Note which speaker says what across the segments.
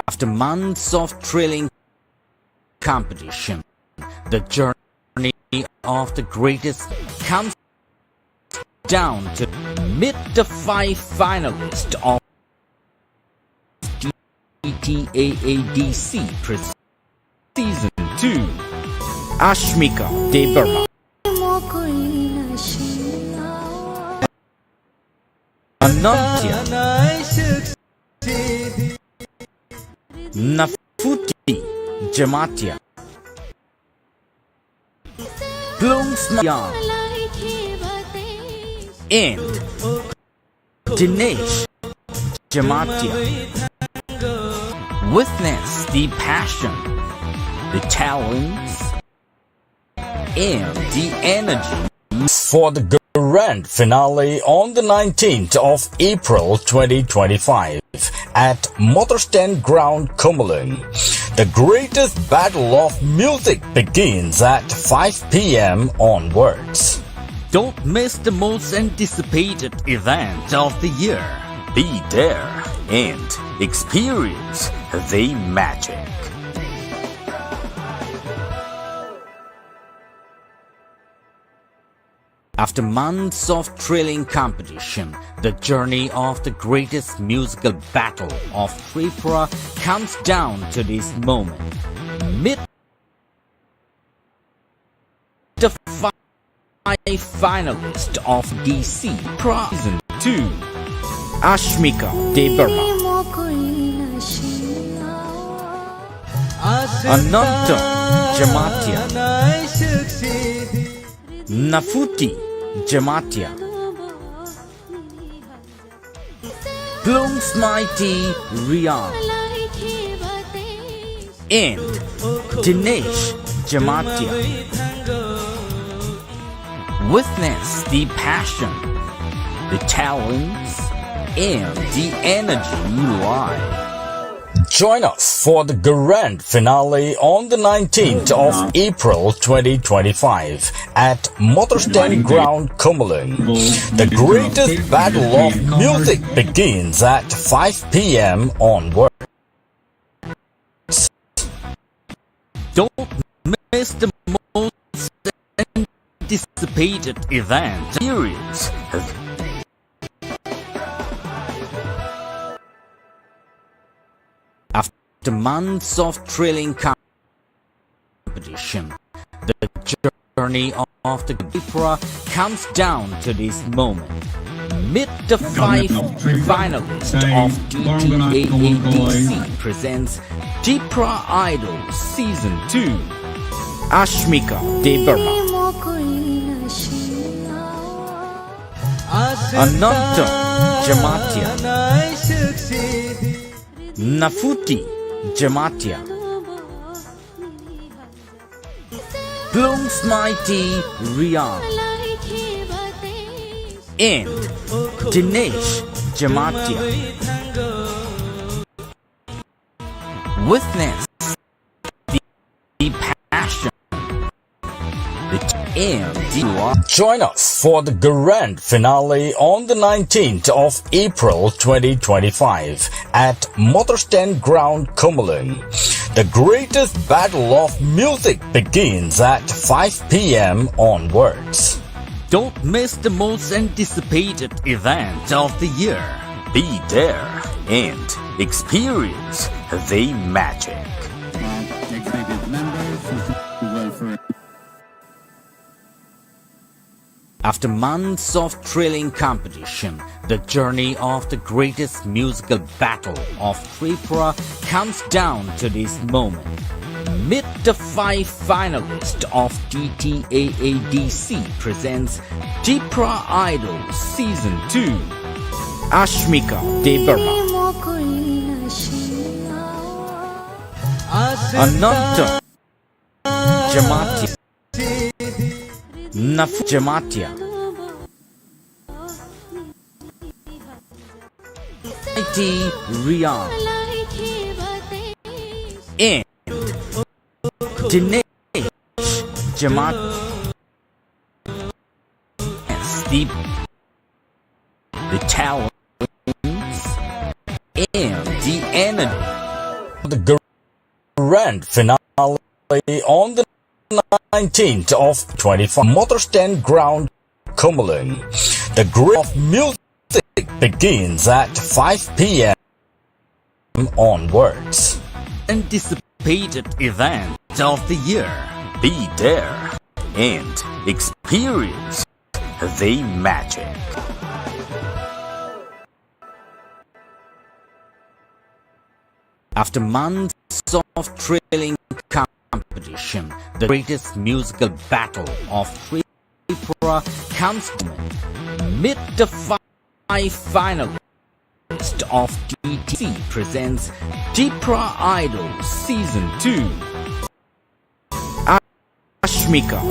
Speaker 1: After months of thrilling competition, the journey of the greatest comes down to meet the 5 finalists of TTAADC Season 2. Ashmika Debarma, Anantya, Nafuti Jamatia, Khumulwng and Dinesh Jamatia. Witness the passion, the talents, and the energy for the grand finale on the 19th of April 2025 at Contestant ground Khumulwng. The greatest battle of music begins at 5 p.m. onwards. Don't miss the most anticipated event of the year. Be there and experience the magic. After months of thrilling competition, the journey of the greatest musical battle of Tipra comes down to this moment. Meet the 5 finalists of DC Season 2. Ashmika Debarma, Ananta Jamatia, Nafuti Jamatia, Khumulwng's mighty Riyan, and Dinesh Jamatia. Witness the passion, the talents, and the energy live. Join us for the grand finale on the 19th of April 2025 at Contestant ground Khumulwng. The greatest battle of music begins at 5 p.m. onwards. Don't miss the most anticipated event series. After months of thrilling competition, the journey of the Tipra comes down to this moment. Meet the 5 finalists of TTAADC presents Tipra Idol Season 2. Ashmika Debarma, Ananta Jamatia, Nafuti Jamatia, Khumulwng's mighty Riyan, and Dinesh Jamatia. Witness the passion, and join us for the grand finale on the 19th of April 2025 at Contestant ground Khumulwng. The greatest battle of music begins at 5 p.m. onwards. Don't miss the most anticipated event of the year. Be there and experience the magic.
Speaker 2: Executive members who will for
Speaker 1: After months of thrilling competition, the journey of the greatest musical battle of Tipra comes down to this moment. Meet the 5 finalists of TTAADC presents Tipra Idol Season 2. Ashmika Debarma, Ananta Jamatia, Nafu Jamatia, mighty Riyan, and Dinesh Jamatia. The talents and the energy. The grand finale on the 19th of 25 Contestant ground Khumulwng. The grip of music begins at 5 p.m. onwards. Anticipated event of the year. Be there and experience the magic. After months of thrilling competition, the greatest musical battle of Tipra comes to meet the five finalists of DTC presents Tipra Idol Season 2. Ashmika,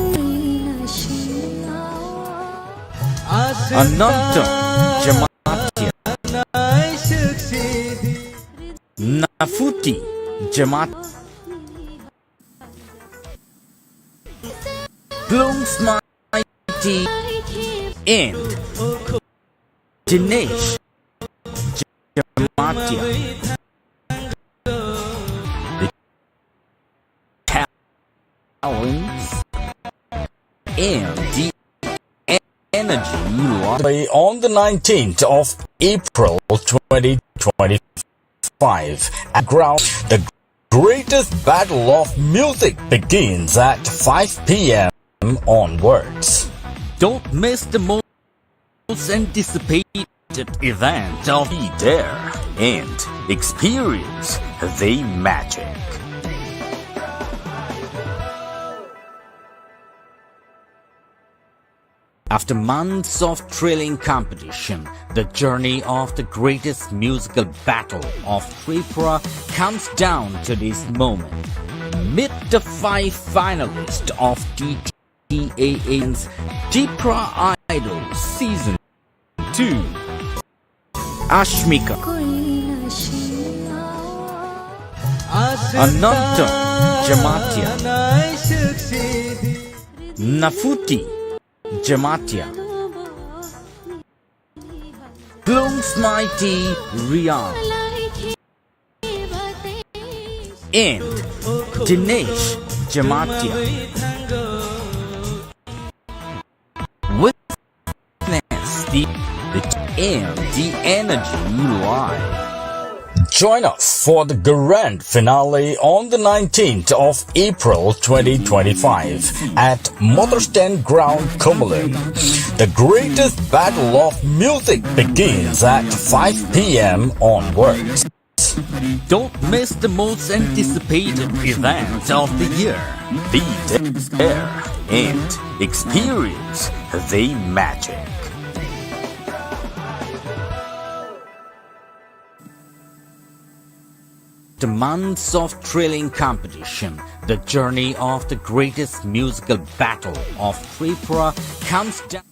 Speaker 1: Ananta Jamatya, Nafuti Jamat, Blooms Mighty, and Dinesh Jamatya. The talents and the energy on the 19th of April 2025 at ground. The greatest battle of music begins at 5 p.m. onwards. Don't miss the most anticipated event of Be There and experience the magic. After months of thrilling competition, the journey of the greatest musical battle of Tipra comes down to this moment. Meet the five finalists of DTA's Tipra Idol Season 2. Ashmika, Ananta Jamatya, Nafuti Jamatya, Blooms Mighty Rian, and Dinesh Jamatya. Witness the energy live. Join us for the grand finale on the 19th of April 2025 at Contestant ground Khumulwng. The greatest battle of music begins at 5 p.m. onwards. Don't miss the most anticipated event of the year. Be there and experience the magic. After months of thrilling competition, the journey of the greatest musical battle of Tipra comes down.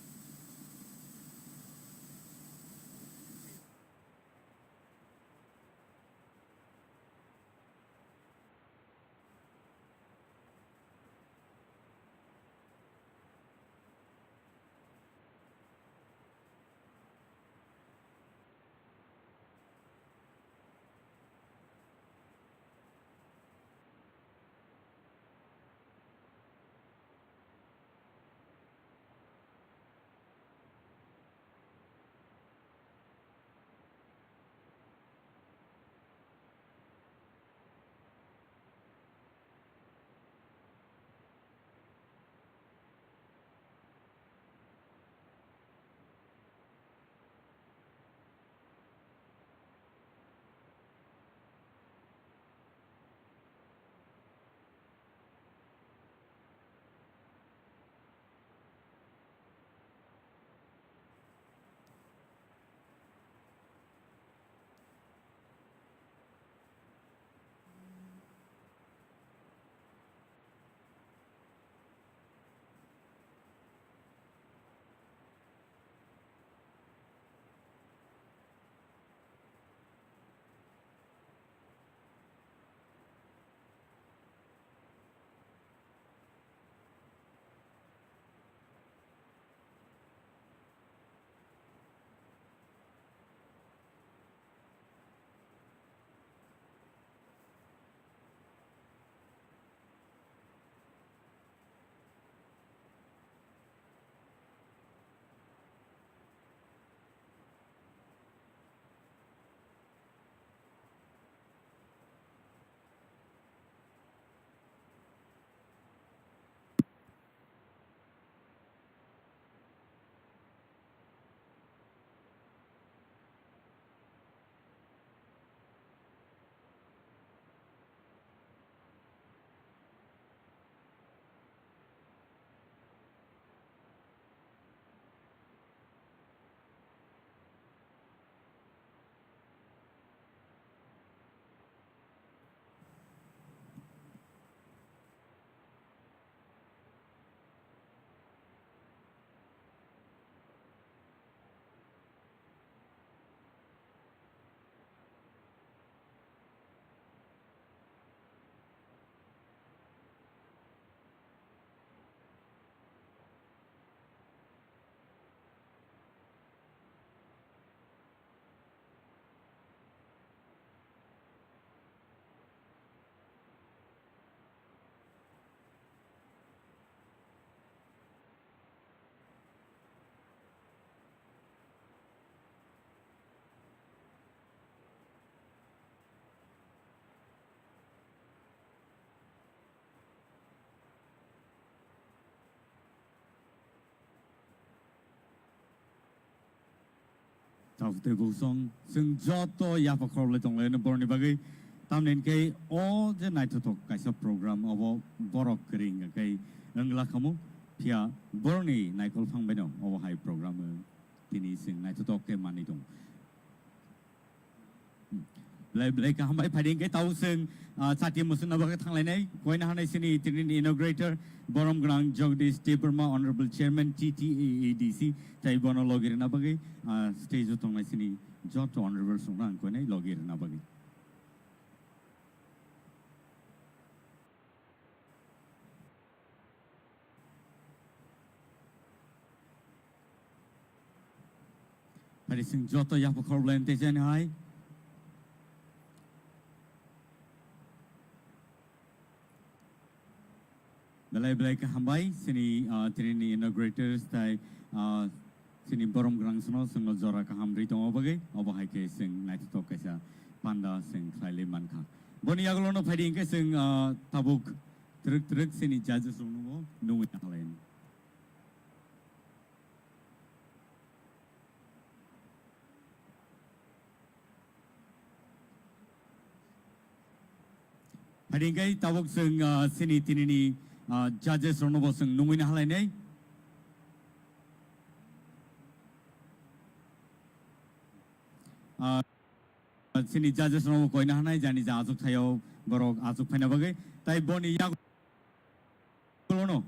Speaker 2: Tawte busong sung joto yapakorle tongle na borni bagay tamnen kay all the night to kaisa program of borok kering kay angla kamu pia borni naikol phang benong of high program tini sing night to ke mani tong Blai ka hambai phading ke tau sing sati musun na baga thang lai nai koi na hanai sini tin inaugurator borom grang jagdish Tipra honorable chairman TTAADC tai bono logir na bagai stage utong nai sini jot honorable songrang koi nai logir na bagai phading sing joto ya pakhor blen te jan hai Belai ka hambai sini tini inaugurators tai sini borom grang sono sing jora ka hamri tong obagai obahai ke sing naiti to kaisa panda sing khaile mankha boni aglo no phading ke sing tabuk truk sini judges no no halen phading ke tabuk sing sini tini ni judges rono boseng nungin halai nei sini judges rono koi na hanai jani ja azuk thayo borok azuk phaina bagai tai boni ya lono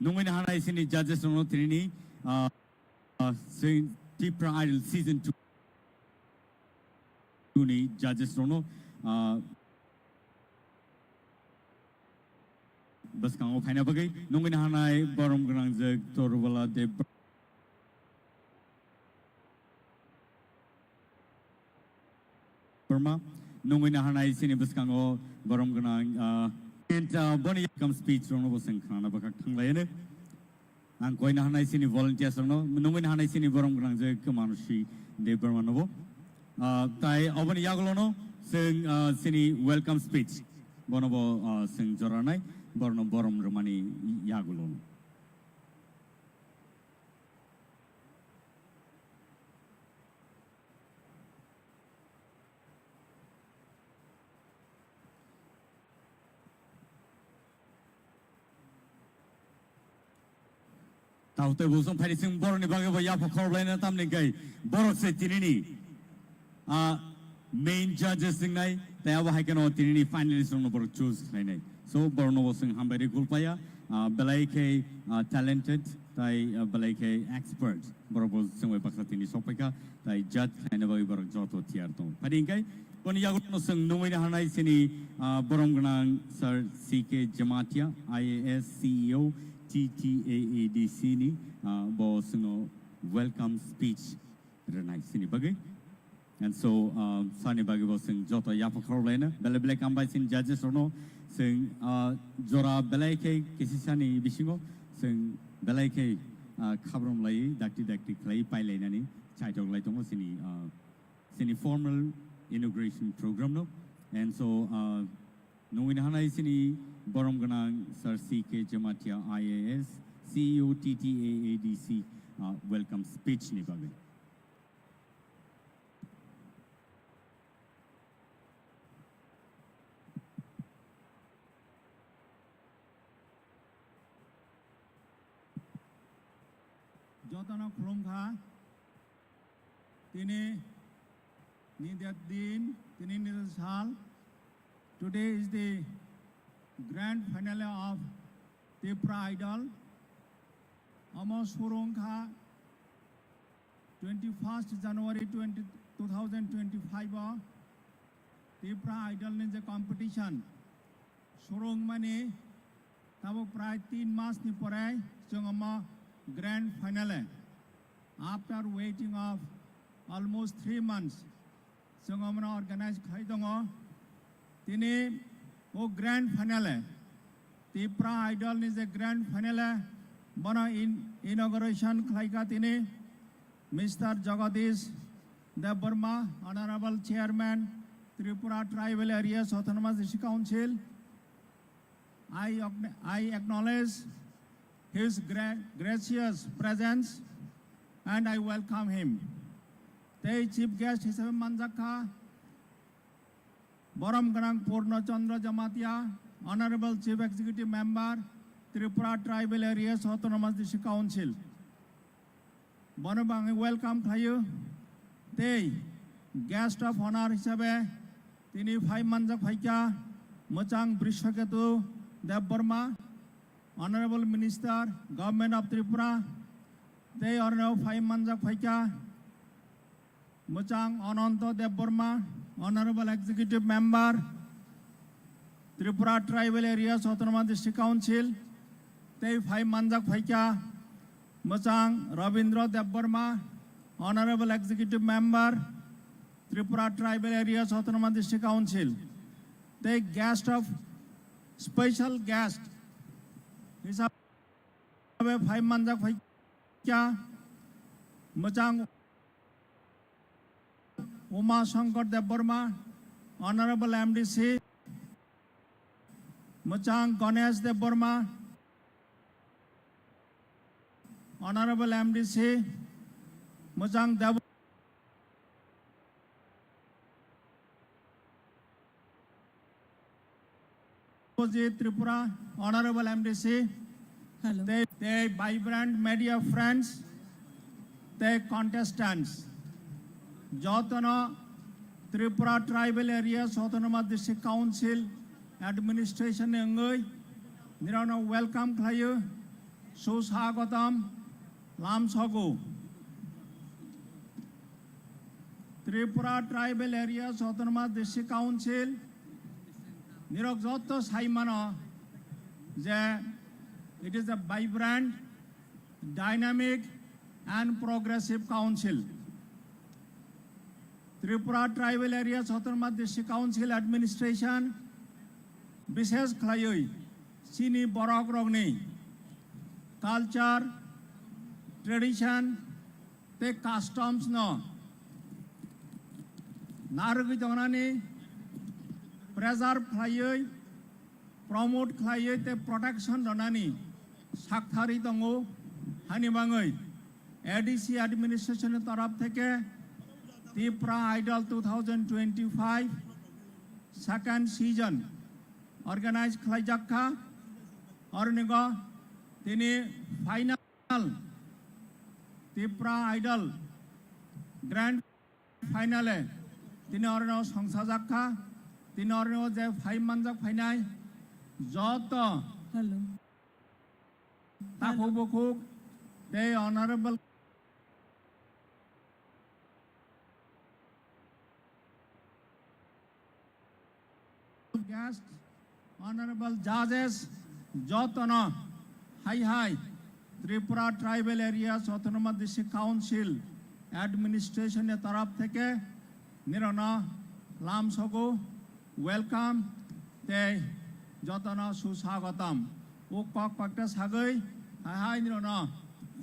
Speaker 2: nungin hanai sini judges rono trini sing Tipra Idol Season 2 ni judges rono bas kango phaina bagai nungin hanai borom grang jeg torwala de Burma nungin hanai sini bas kango borom grang and boni come speech rono boseng khana bakak thanglai ne ang koi na hanai sini volunteers no nungin hanai sini borom grang je kemanusi de Burma no tai obani yaglo no sing sini welcome speech bonobo sing joranai borno borom romani yaglo no Taute busong phari sing borni bage ba ya phor laina tam ni gai borok se tinini main judges sing nai ta ba haikano tinini finalist no borok choose nai nai so borno bosing hambari gulpaya belai ke talented tai belai ke expert borok sing we baksa tini sopeka tai judge naina ba borok joto tiar to phari gai koni yago no sing nungoi na hanai sini borom gnang sir CK Jamatia IAS CEO TTAADC ni boss no welcome speech renai sini bagai and so sani bagai boss sing joto ya pakhor lena bele kambai sin judges no sing jora belai ke kisi sani bisingo sing belai ke khabrom lai dakti klai pai lena ni chai tok lai tong sini formal inauguration program no and so nungin hanai sini borom ganang sir CK Jamatia IAS CEO TTAADC welcome speech ni bagai
Speaker 3: Jotana Khumulwng tini nidat din tini nidat sal. Today is the grand finale of Tipra Idol. Amos Khumulwng 21st January 2025 Tipra Idol in the competition. Khumulwng mane tabo pray 3 mas ni porai jongama grand finale. After waiting of almost 3 months, jongama organized khaidongo tini o grand finale. Tipra Idol is a grand finale. Bono inauguration khlaika tini Mr. Jagadish Burma, Honorable Chairman, Tripura Tribal Areas Autonomous District Council, I acknowledge his gracious presence and I welcome him. They chief guest হিসেবে মানজাখা বরম গণাং পূর্ণচন্দ্র Jamatia Honorable Chief Executive Member Tripura Tribal Areas Autonomous District Council. Bonobang welcome খায়ু they guest of honor হিসেবে তিনি ফাই মানজাক ফাইকা মোচাং Brishaketu Debbarma Honorable Minister Government of Tripura they Honorable ফাই মানজাক ফাইকা মোচাং Ananta Debbarma Honorable Executive Member Tripura Tribal Areas Autonomous District Council they ফাই মানজাক ফাইকা মোচাং Rabindra Debbarma Honorable Executive Member Tripura Tribal Areas Autonomous District Council they guest of special guest হিসাবে phi মানজাক ফাইকা মোচাং Uma Shankar Deborma, Honorable MDC, Muchang Ganesh Deborma, Honorable MDC, Muchang Deborma, Tripura, Honorable MDC,
Speaker 4: Hello.
Speaker 3: they vibrant media friends, they contestants. Jotana Tripura Tribal Areas Autonomous District Council Administration Engoy Nirana welcome Klayu Susagatam Lam Sogu Tripura Tribal Areas Autonomous District Council Nirok Joto Saimana it is a vibrant, dynamic and progressive council. Tripura Tribal Areas Autonomous District Council Administration বিশেষ খায়ই চিনি বরক রগনি culture tradition te customs no নারগি জনানি preserve খায়ই promote খায়ই te protection রনানি সাকথারি দঙ্গো হানি বাঙৈ ADC administration তরফ থেকে Tipra Idol 2025 second season organized Khlaijakha Ornigo Tini final Tipra Idol grand finale Tini Orno Songsajakha Tini Orno je 5 manjak finai Joto
Speaker 4: Hello.
Speaker 3: Takubukuk they honorable guests, honorable judges, Jotana, Hi, Tripura Tribal Areas Autonomous District Council Administration Tarap Theke, Nirana, Lam Sogo, welcome, Te Jotana Susagatam, Ukpak Paktas Hagoi, Hi, Nirana,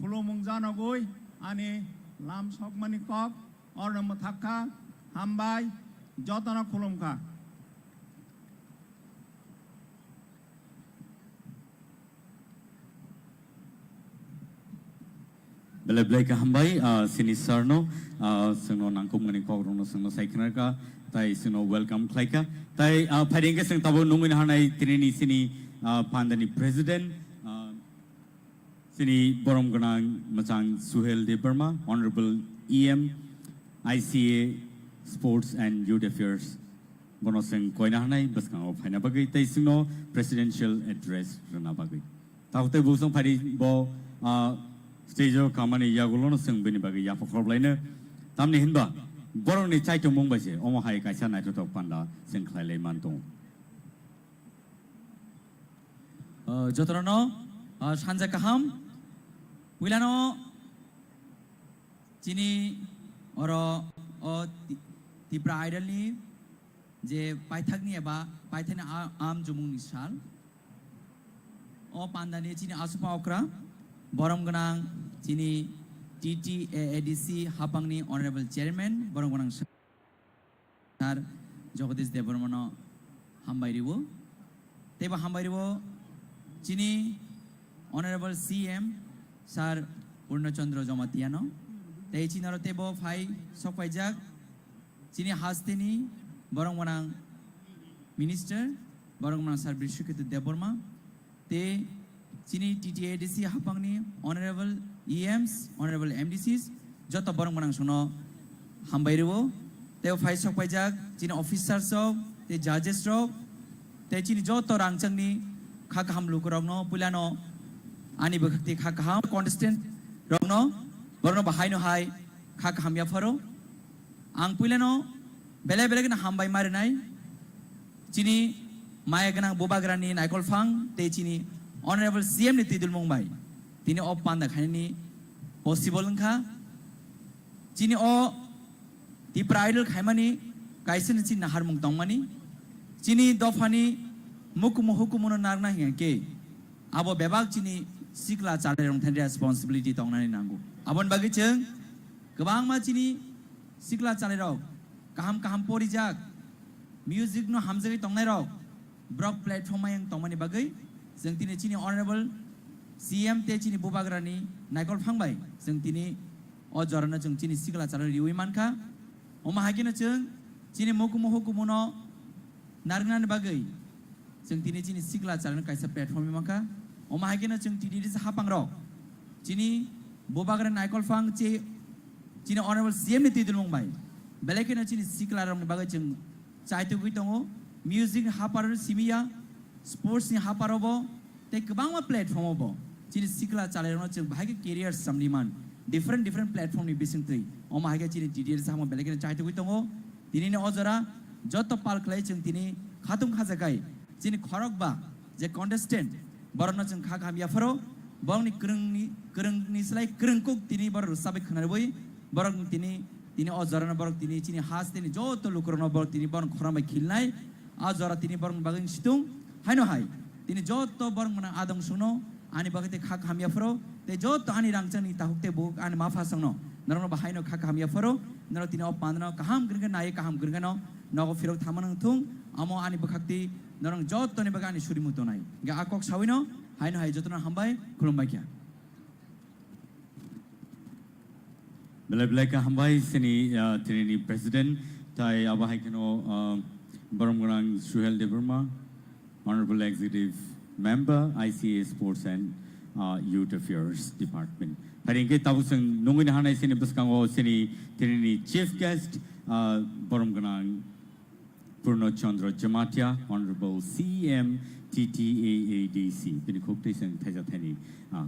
Speaker 3: Khumulwng Janagoi, Ani, Lam Sogmani Kok, Ornamathaka, Hambai, Jotana Khumulwngka.
Speaker 2: Belai hambai sini sarno sino nangkum ngani kogro sino saikinarka tai sino welcome klaika tai pharinge sing tabo nungin hanai trini sini pandani president sini borom ganang machang Suhel Debarma honorable EM ICA sports and youth affairs bono sing koina hanai baskang phaina bagai tai sino presidential address rana bagai taute busong phari bo stage kamani yagulono sing bini bagi ya pokroblainya tamni hinba borong ni chai chomong base omo hai kaisa nai to panda sing khlailai mantong
Speaker 4: Jotrono Sanja Kaham Wilano Chini Oro Tipra Idol ni je paithagni eba paithani am jumung nisal o pandani chini asupa okra Borom Ganang Chini TTADC Hapangni Honorable Chairman Borom Ganang Sar Jagadish Debormano Hambairiwo Teba Hambairiwo চিনি honourable CM sir Purnachandra জমাতিয়ানো তাই চিনারো তেব ফাই সফাইজাক চিনি হাসতেনি বরংমানাং মিনিস্টার বরংমানাং স্যার বিশ্বকিত দেববর্মা তে চিনি TTADC হাপাংনি অনারেবল EMs অনারেবল MDCs যত বরংমানাং শোনো হামবাইরো তে ফাই সফাইজাক চিনি অফিসার্স অফ তে জাজেস রক তে চিনি যত রাংচাংনি খাকাহাম লুকরংনো পুলানো ani bakti khakaham contestant rongno borno bahaino hai khakaham ya faro ang puilano bele bele na hambai marinai chini maya ganang bobagrani naikol phang te chini honorable CM ni tidul mongbai tini op panda khaini possible kha chini o ti bridal khaimani kaisen chin na harmung tongmani chini dofani mukum hukumun narna ke abo bebak chini sikla charerong than responsibility tongnani nangu abon bagi cheng gobang ma chini sikla charerok kaham kaham porijak music no hamjagi tongnai rok brok platform yang tongmani bagai jeng tini chini honorable CM te chini bubagrani naikol phangbai jeng tini o jorana jeng chini sikla charer riui mankha oma hagino cheng chini mokumo hukumuno nargnan bagai jeng tini chini sikla charer kaisa platform mankha oma hagina chung TTADC hapang rok chini bobagra naikol phang che chini honorable CM ni tidul mongbai belekena chini sikla rong bagai chung chaitu gui tongo music hapar simia sports ni haparobo te kbang ma platform obo chini sikla chale rong chung bhai career samliman different platform ni bising tei oma haga chini TTADC hama belekena chaitu gui tongo tini ne ojora joto pal khlai chung tini khatung khajakai chini khorok ba je contestant borno chung khakam ya faro bongni krungni slai krungkuk tini bor sabe khnar boi borok tini ojorana borok tini chini has tini joto lukurno borok tini born khoramai khilnai ajora tini born baging situng haino hai tini joto born mana adong suno ani bagate khakam ya faro te joto ani rangchani tahukte buk ani mafa sangno narno bahaino khakam ya faro naro tini op pandno kaham gringa nai kaham gringa no nogo firok thamanang thung amo ani bakhakti narong joto ni bagani surimuto nai ga akok sawino haino hai jotona hambai khulumbai kya
Speaker 2: bele ka hambai sini tini president tai aba haikeno boromgrang Suhel Deburma honorable executive member ICA sports and youth affairs department haringke tabusang nungin hanai sini buskango sini tini chief guest boromgrang Purnochandra Jamatia, Honorable CM TTADC, Bini Khoptisang Thajatani,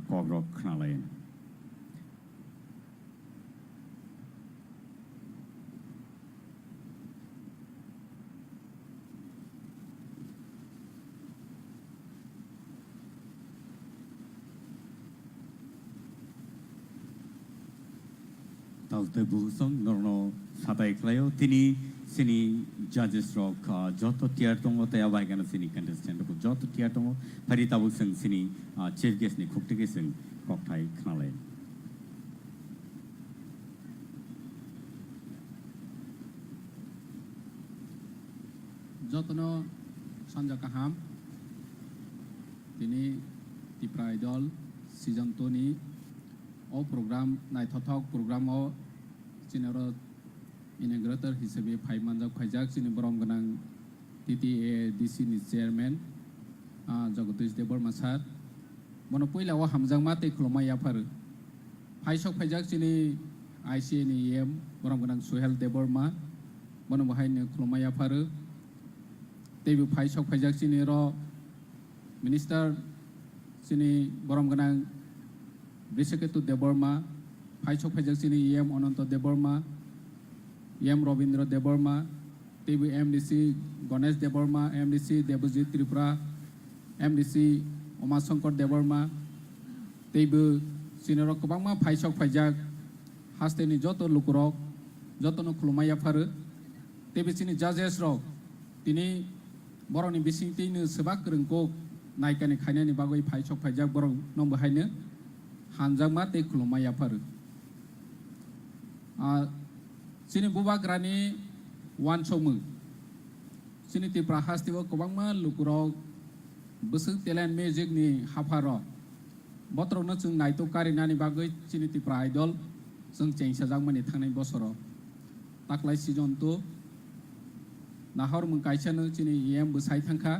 Speaker 2: Kogrok Knalayan. Talte Busong, Norno Satai Klayo, Tini. Sini judges rock joto tier tongo te abai kana sini contestant ko joto tier tongo phari tabu sang sini chief guest ni khukte ke sang kokthai khnale
Speaker 5: jotono sanja kaham tini Tipra idol season 2 ni o program nai thothok program o sinaro inaugurator hisabe phai manjak khaijak chini borom ganang TTADC ni chairman Jagadish Deborma sir mono poila wa hamjang ma te khuloma ya phar phai sok khaijak chini ICA ni EM borom ganang Suhel Deborma mono bahai ni khuloma ya phar tebi phai sok khaijak chini ro minister chini borom ganang Bishaketu Deborma phai sok khaijak chini EM Onanto Deborma EM Robindra Deborma, TV MDC Ganesh Deborma, MDC Debojit Tripura, MDC Omasankar Deborma, TV Sinero Kobangma Paisok Pajak, Hasteni Joto Lukurok, Joto no Kulumaya Faru, TV Sini Jazes Rock, Tini Boroni Bisingtin Sebak Rengkok, Naikani Kanani Bagoi Paisok Pajak Borong Nombahaine, Hanjama Te Kulumaya Faru. Sini bubagrani wan somu sini Tipra hastiwa kobangma lukurok बोसों talent music नि हाफारो बत्रनो जों नाइटो कारिनानि बागै चिनि Tipra idol जों चेंसाजाक माने थांनाय बोसोराव ताकलाय season तो नाहर मुं काइसानो चिनि एम बोसाय थांखा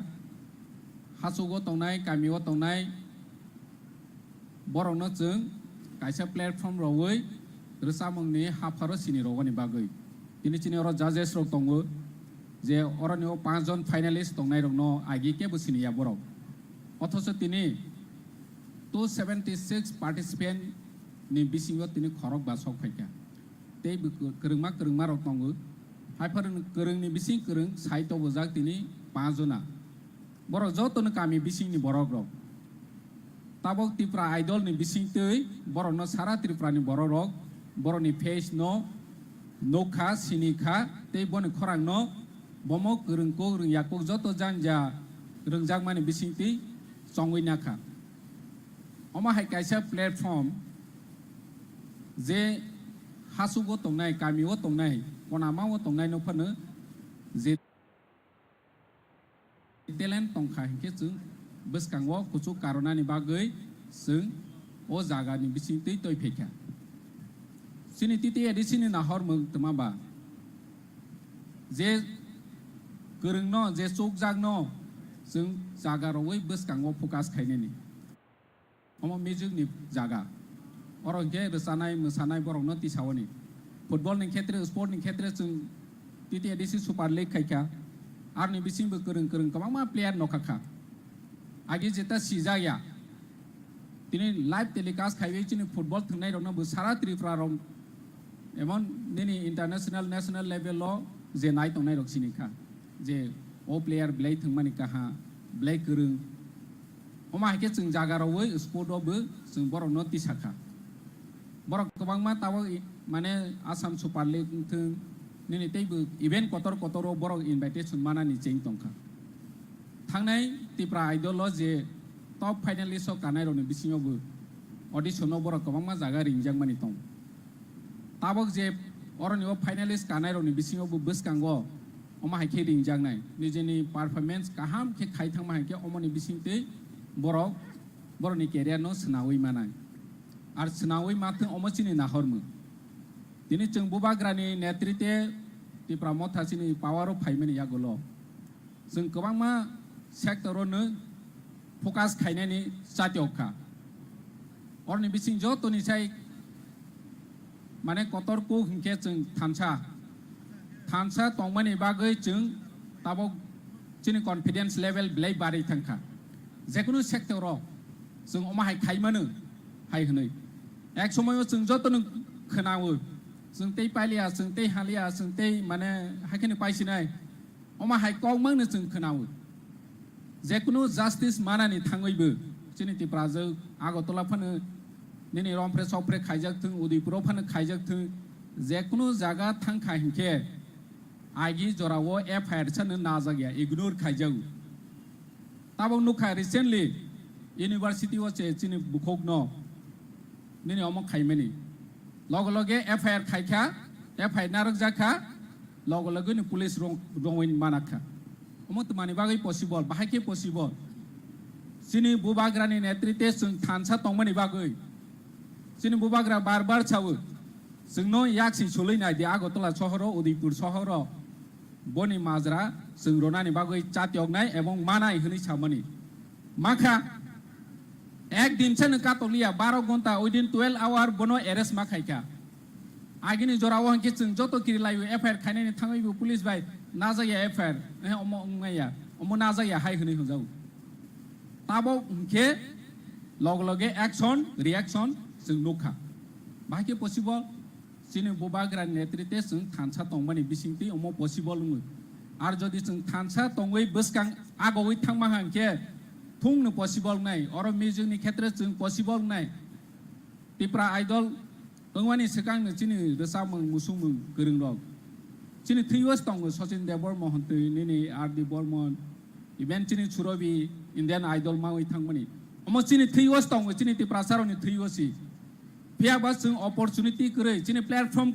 Speaker 5: हासुगो तंनाय गामियाव तंनाय बरनो जों काइसा प्लेटफर्म रवै रोसामंनि हाफारो सिनि रगनि बागै दिनै चिनि अर जाजेस रग दङो जे अरनियाव 5 जन फाइनालिस्ट दंनाय रंनो आगि के बोसिनिया बरव अथच तिनि 276 पार्टिसिपेंट नि बिसिङाव तिनि खरक बासक फाइका ते गोरोंमा रग दङो हायफोर गोरोंनि बिसिं गोरों साइट बजाक तिनि 5 जना बर जतनो कामि बिसिंनि बरग रग ताबक तिप्रा आइडल नि बिसिं तै बरनो सारा त्रिपुरानि बर रग बरनि फेस न नोखा सिनिखा ते बन खरां न बमो गोरोंको रोंयाको जत जानजा रोंजाक माने बिसिं तै चंगैनाखा अमा हाय काइसा प्लेटफर्म जे हासुगो तंनाय गामियाव तंनाय कोनामाव तंनाय नफोरनो जे टेलेन्ट तंखा हिके जों बोसकांगो कुचु कारनानि बागै जों ओ जागानि बिसिं तै तयफेखा सिनि तिति एडिसिनि नाहर मग तमाबा जे गोरों न जे चौक जाग न जों जागा रवै बोसकांगो फोकास खायनेनि अमा म्यूजिकनि जागा अरंके रोसानाय मोसानाय बरंनो तिसावनि फुटबलनि क्षेत्र स्पोर्टनि क्षेत्र जों तिति एडिसि सुपार लीग खायखा आरनि बिसिंबो गोरों गोबां प्लेयार नखाखा आगे जेता सिजाया तिनि लाइव टेलिकास्ट खायबै चिनि फुटबल थंनाय रनो बो सारा त्रिपुरा रं एमन निनि इंटरनेशनल नेशनल लेवल जे नाय तंनाय रखसिनिखा जे ओ प्लेयार ब्लै थंमानि काहा ब्लै गोरों अमा हाके जों जागारावै स्पोर्टआवबो जों बरनो तिसाखा बर गोबांमा ताबो माने आसाम सुपार लीग थों निनि तैबो इवेंट कतर बर इनभाइटेशन मानानि चें तंखा थांनाय तिप्रा आइडल जे टप फाइनालिस्ट कानाय रनो बिसिङावबो ऑडिशनाव बर गोबांमा जागा रिंजाक मानि दं ताबक जे अरनियाव फाइनालिस्ट कानाय रनो बिसिङावबो बोसकांगो अमा हाके रिंजाकनाय निजेनि परफॉर्मेंस काहाम के खायथांमा हाके अमनि बिसिंतै बरनि केरियार न सनावै मानाय आर सनावै माथों अमचिनि नाहरमो दिनै जों बुबाग्रानि नेतृत्वे तिप्रा मथासिनि पावारो फाइमेनि यागोल जों गोबांमा सेक्टरनो फोकास खायनायनि जातियखा अरनि बिसिं जतनि साय माने कतरको हिंके जों थानसा तंमानि बागै जों ताबक चिनि कॉन्फिडेंस लेवल ब्लै बारै थांखा जेकुनु सेक्टराव जों अमाहाय खायमानो हाय होनै एक समायाव जों जतनो खोनावो जों तै पालिया जों तै हालिया जों तै माने हायखिनि पाइसिनाय अमाहाय कौमांनो जों खोनावो जेकुनु जास्टिस मानानि थाङैबो चिनि तिप्राजों आगरतला फानो निनि रमफ्रे सफ्रे खायजाकथों उदयपुराव फानो खायजाकथों जेकुनु जागा थांखा हिंके आगि जरावो एफआईआर सानो नाजागिया इग्नोर खायजागु ताबो नुखा रिसेंटली यूनिवर्सिटी वचे चिनि बुखोक न निनि अमक खायमेनि लगे एफआईआर खायखा एफआईआर नारक जाखा लगे नि पुलिस रंवैन मानाखा अमक तमानि बागै पसिबल बाहायके पसिबल चिनि बुबाग्रानि नेतृत्वे जों थानसा तंमानि बागै चिनि बुबाग्रा बार छावो जोंनो याक्सि सोलैनाय दे आगरतला सहराव उदयपुर सहराव बनि माजरा जों रनानि बागै चातियगनाय एवं मानाय होनै सामनि माखा एक दिन से कातलिया 12 घंटा विदिन 12 आवर बनो एरेस्ट माखायका आगिनि जराव हंके जों जतो किरिलायो एफआईआर खायनायनि थाङैबो पुलिस बाय नाजाया एफआईआर अम नाजाया हाय होनै होजाव ताबो हंके लगे एक्शन रिएक्शन जों नुखा बाहायके पसिबल चिनि बुबाग्रा नेतृत्वे जों थानसा तंमानि बिसिंति अम पसिबल नु आर जदि जों थानसा तंगै बोसकां आगवै थांमा हांके थुंनो पसिबल नाय और म्यूजिकनि क्षेत्र जों पसिबल नाय तिप्रा आइडल तंवानि सिगांनो चिनि रोसामं मुसुमं गोरों दं चिनि थैवस दं सचिन देवबर्मन निनि आरडी बर्मन इभेन चिनि सुरबि इंडियन आइडल मावै थांमोनि अम चिनि थैवस दं चिनि तिप्रा सारनि थैवसि फियाबा जों अपॉर्चुनिटी करै चिनि प्लेटफॉर्म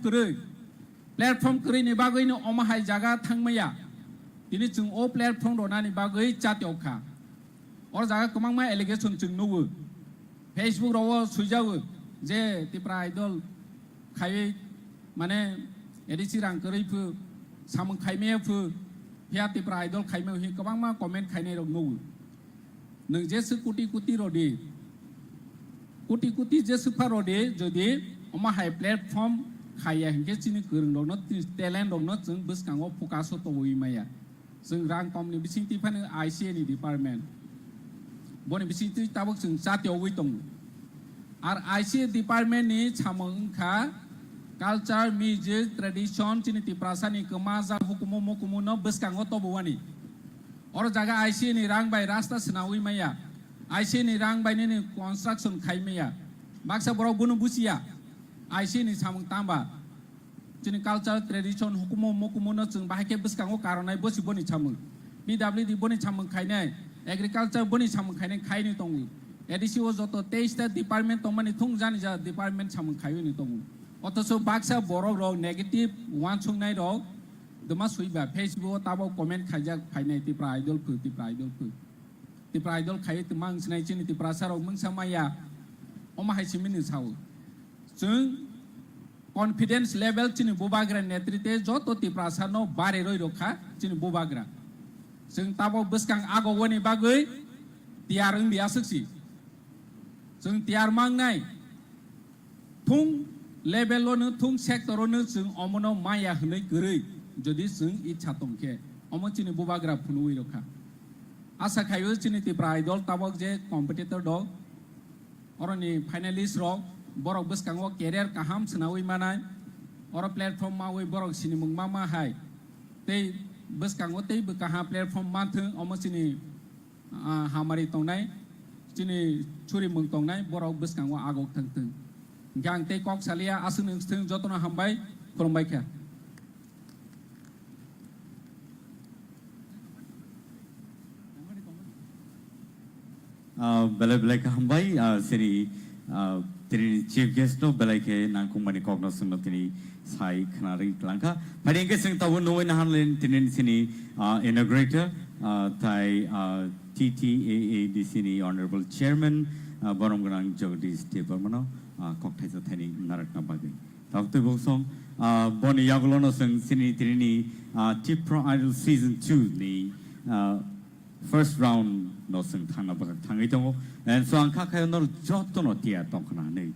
Speaker 5: करै नि बागैनो अमाहाय जागा थांमैया दिनै जों ओ प्लेटफॉर्म रनानि बागै चातियखा और जागा कमांग मा एलिगेशन जों नुवो फेसबुक राव सुइजावो जे तिप्रा आइडल खाय माने एडिसि रां करैफो सामं खायमेफो हिया तिप्रा आइडल खायमे हि कबां मा कमेन्ट खायनाय रग नुवो नों जेसो कोटि कोटि रदि कोटि कोटि जेसो फारदि जदि अमा हाय प्लेटफर्म खाया हिंगे चिनि गोरों दंनो टेलेन्ट दंनो जों बसकांगो फोकास होतोवै माया जों रां कमनि बिसिंति फानो आईसीए नि डिपार्टमेन्ट बनि बिसिंति ताबक जों जातियावै दं आर आईसीए डिपार्टमेन्ट नि सामंखा कल्चर म्यूजिक ट्रेडिशन चिनि तिप्रासानि कमा जा हुकुमो मकुमो न बसकांगो तबवानि और जागा आईसीए नि रां बाय रास्ता सनावै माया आईसीए नि रां बाय नि कंस्ट्रक्शन खायमेया बाक्सा बराव बुनु बुसिया आईसीए नि सामं तांबा चिनि कल्चर ट्रेडिशन हुकुमो मकुमो न जों बाहायके बसकांगो कारनाय बसि बनि सामं पीडब्ल्यूडी बनि सामं खायनाय एग्रीकल्चर बनि सामं खायनाय खायनि दं एडिसिओ जतो 23 टा डिपार्टमेंट तमानि थुं जानि जा डिपार्टमेंट सामं खायनि दं अथच बाक्सा बराव रग नेगेटिव वान संनाय रग दमा सुइबा फेसबुक ताबो कमेन्ट खायजा फायनाय तिप्रा आइडल खाय तमां सिनाय चिनि तिप्रा साराव मंसा माया अमा हायसि मिनि साव जों कॉन्फिडेंस लेवल चिनि बुबाग्रा नेतृत्व जतो तिप्रा सानो बारे रय रखा चिनि बुबाग्रा जों ताबो बसकां आगवनि बागै तियारं बिया सखसि जों तियार मांनाय थुं लेभेलनो थुं सेक्टरनो जों अमनो माया हनै गरै जदि जों इच्छा तंखे अमो चिनि बुबाग्रा फुनुइ रखा आशा खायो चिनि तिप्रा आइडल ताबक जे कम्पिटिटर दग अरनि फाइनालिस्ट रक बरक बसकांगो केरियर काहाम सनावै मानाय और प्लेटफर्म मावै बरक सिनि मुंमा मा हाय तै बसकांगो तै बकाहा प्लेटफर्म माथों अमो चिनि हामारि तंनाय चिनि छुरि मुं तंनाय बरक बसकांगो आगक थंथों गां तै कक सालिया आसुन नोंथों जतन हामबाय खुलुमबाय खा
Speaker 2: belai belai kahambai sini tiri chief guest no belai ke nangkung mani cognoscence no tini sai khnari langka pada engke sing tawu no na hanlen tini sini inaugurator tai TTAA di sini honorable chairman boromgrang jagdish Tipra mano kokthai sa thani narakna bagai tabte bosong boni yaglono sing sini tini Tipra Idol season 2 ni first round no sing thana bakak thangai tongo and so angka khayo no jotto no tia tongkhana nei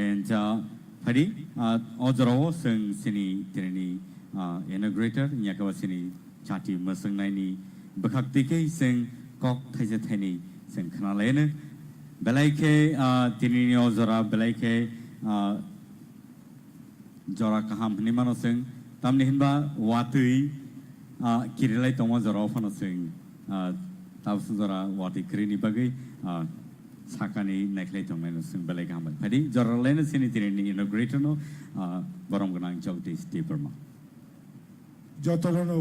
Speaker 2: and phari ojoro sing sini tini inaugurator nyakawa sini chati masang nai ni bakak tike sing kok thaise thani sing khana lene belai ke tini ni ojora belai ke jora kaham ni mano sing tamni hinba watui kirilai tongo jora phano sing ताबसु जरा वाटी क्रिनी बगै साकानी नेखलै तंनाय सं बेले गामबाय फादि जरलेन सिनि तिनि इनॉग्रेटर no बरमगनां Jagdish Tipra
Speaker 6: जतरनो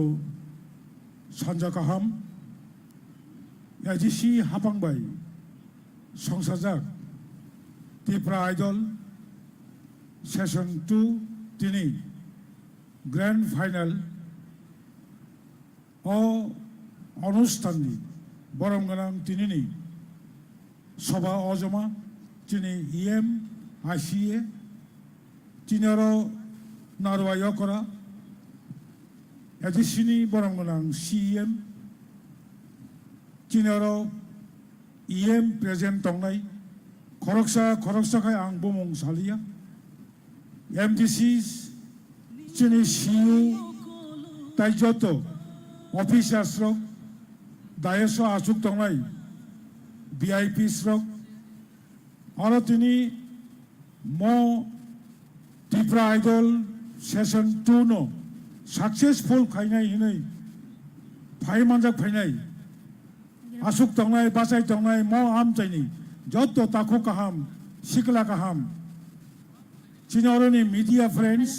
Speaker 6: सन्जा काहाम याजिसि हापांबाय संसाजाक Tipra Idol session 2 तिनि grand final ओ अनुष्ठाननि बरमगनां तिनिनि सभा अजमा तिनि इएम आईसीए तिनिरो नारवा यकरा एदिसिनि बरमगनां सीएम तिनिरो इएम प्रेजेंट तंनाय खरकसाखाय आं बुमुं सालिया एमडीसी तिनि सीयू ताइजतो ऑफिसर्स रक दायसो आसुक तंनाय VIPs रक और तिनी मो टिप्रा आइडल सेशन 2 नो सक्सेसफुल खायनाय हिनै फाइ मानजाक फायनाय आसुक तंनाय बासाय तंनाय मो आमचाइनि जत्तो ताखु काहाम सिकला काहाम चिनरनि मीडिया फ्रेंड्स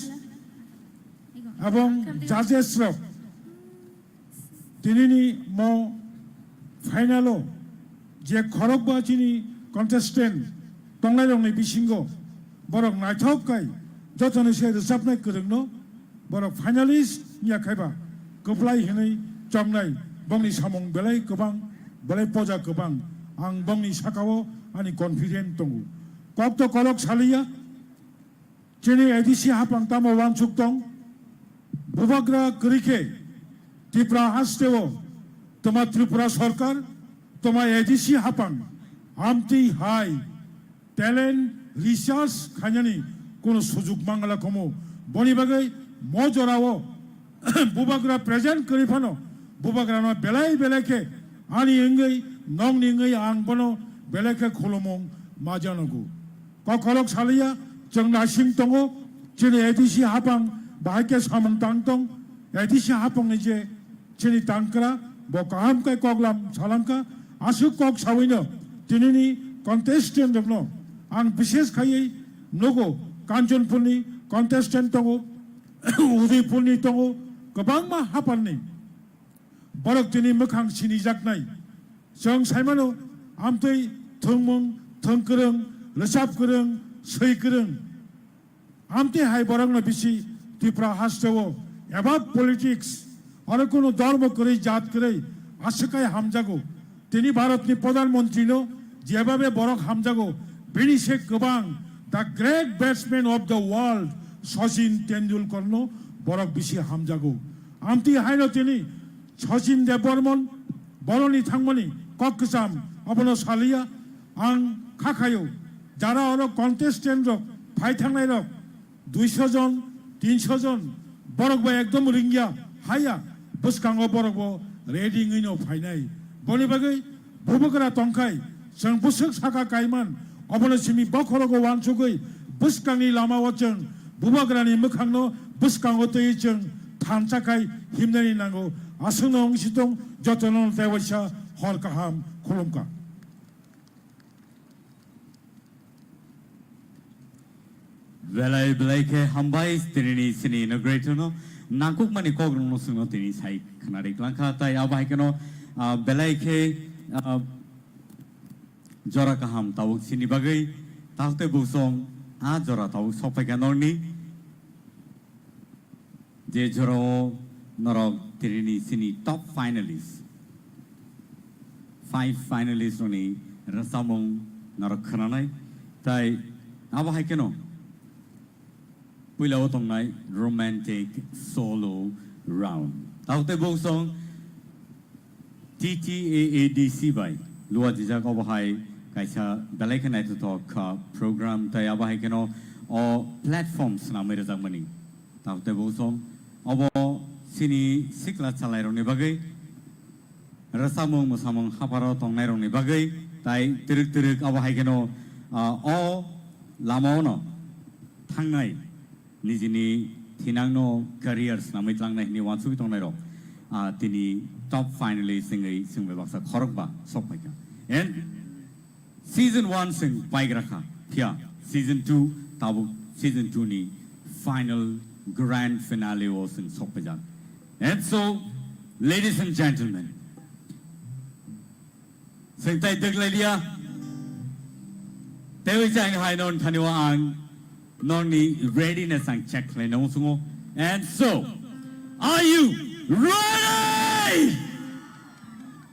Speaker 6: एवं जजेस रक तिनिनि मो फाइनलो जे खरक बाचिनि कन्टेस्टेंट तंनाय रंनि बिसिंगो बरक नायथौकाय जतने से रोजाबनाय गोरोंनो बरक फाइनालिस्ट याखायबा गोब्लाय हिनै जमनाय बंनि सामं बेलाय गोबां बेलाय पजा गोबां आं बंनि साकाओ आंनि कन्फिडेन्ट दङ कक्ट कलक सालिया चिनि एडिसि हापां तामो वानसुक दं बुबाग्रा करिके त्रिपुरा हास्टेओ तमा त्रिपुरा सरकार तमा एडिसि हापां आमति हाई टैलेंट रिसार्च खान्यानि कोनो सुजुग मांगला खमो बनि बागै मजराओ बुबाग्रा प्रेजेंट करिफानो बुबाग्रा न बेलाय बेलायके आनि इंगै नंनि इंगै आं बनो बेलायके खुलुमं माजानगु ककलक सालिया जों नासिं दङ चिनि एडिसि हापां बाहायके सामं तां दं एडिसि हापांनि जे चिनि तांक्रा बकाहामके कगलाम सालांका आसु कक सावैनो दिनैनि कन्टेस्टेन्ट दङ आं विशेष खायै नगो कान्चनपुरनि कन्टेस्टेन्ट दङ उदयपुरनि दङ गोबां मा हापाननि बरक दिनै मोखां सिनिजाकनाय जों साइमानो आमथै थोंमों थोंकोरों रोजाबकोरों सैकोरों आमथै हाय बरंनो बिसि त्रिपुरा हास्टेओ एबा पलिटिक्स आरो कोनो धर्म करै जात करै आसकाय हामजागौ दिनै भारतनि प्रधानमन्त्रीनो जेबाबे बरक हामजागौ बेनि से गोबां the great batsman of the world Sachin तेंदुलकरनो बरक बिसि हामजागौ आमथि हायनो दिनै सचिन देवबर्मन बरनि थांमोनि कक्कजाम अबनो सालिया आं खाखायो যারা আরো কন্টেস্টেন্ট রক ফাই থাংনাই রক 200 জন 300 জন বরক বা একদম রিঙ্গিয়া হাইয়া বসকাঙ্গ বরক রেডিং ইনো ফাইনাই বনি বাগै बुबगरा तंखाय जों बुसुक साका कायमान अबनो सिमि बखरगो वानसुगै बुसकांनि लामाव जों बुबगरानि मोखांनो बुसकांगो तै जों थानसाखाय हिमनानि नांगौ आसुनो अंसितों जतनो तेवैसा हर काहाम खुलुमका
Speaker 2: Belai belai ke hambai tini sini inaugurator no nangkuk mani kogrong no sungo tini sai kanarik langka tai abai keno belai ke jora kaham tau sini bagai tau te busong jora tau sopai kanorni je joro norok tini sini top finalists 5 finalists ni rasamong norok khananai tai abai keno Pula otong nai romantic solo round. Taute bosong TTAADC by luar jejak abahai kaisa balai kenai to talk program tai abahai keno o platforms na mere jamani. Taute bosong abo sini sikla chalai roni bagai rasamong musamong haparo tong nai roni bagai tai tirik abahai keno o lamao no thangnai Nijini tinangno careers namai tlangnai ni wansuki tongnai ro tini top finalist singai singbe baksa khorokba sokpaika and season 1 sing biography pia season 2 tabu season 2 ni final grand finale was in sokpaja and so ladies and gentlemen singtai deglailia tewi chang hainon thaniwa ang Noni readiness and check and so are you ready?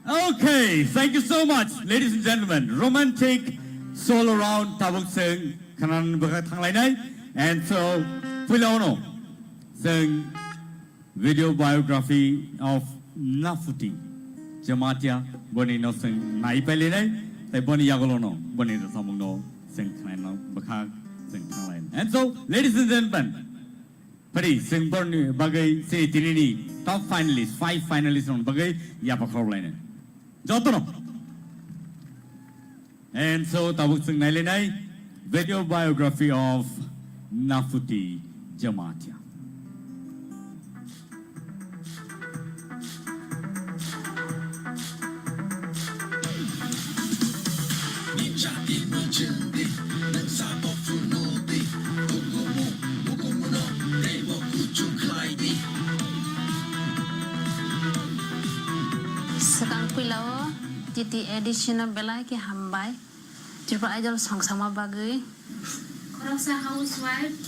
Speaker 2: Okay, thank you so much, ladies and gentlemen. Romantic solo round tabuk sing kanan bagat hanglai and so Pulono sing video biography of Nafuti Jamatia Boni no sing nai pele nai tai boni yagolono boni samungno sing kanan bakha And so, ladies and gentlemen, Pari sing born bagai say tinini top finalists, 5 finalists on bagai yapa line. Jotono. And so tabuk sing nailinai video biography of Nafuti Jamatia.
Speaker 7: Titi edition belai ke hambai Tipra idol song sama bagai
Speaker 8: Koroksa housewife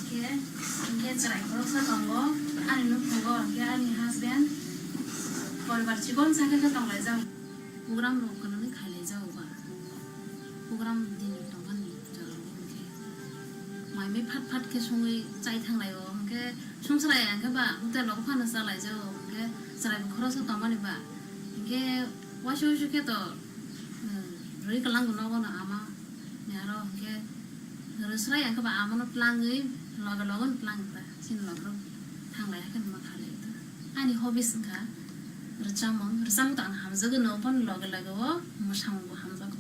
Speaker 8: ke cerai koroksa tonggo ani nu tonggo ke ani husband poribar jibon sange ke tonglai jang
Speaker 7: program lo kono ni khali
Speaker 8: program din tongkan ni jaro ke mai me phat ke songai chai thanglai o ke songsarai ke ba hotel lok phana salai jo ke sarai khoros tamani ba ke washo ke to roi kalang no no ama nyaro ke resrai ke ba amano plangai logon plang ta sin logro thanglai ke ma khale to ani hobbies ka resam ta hamza ke no pon logo masang bo hamza ko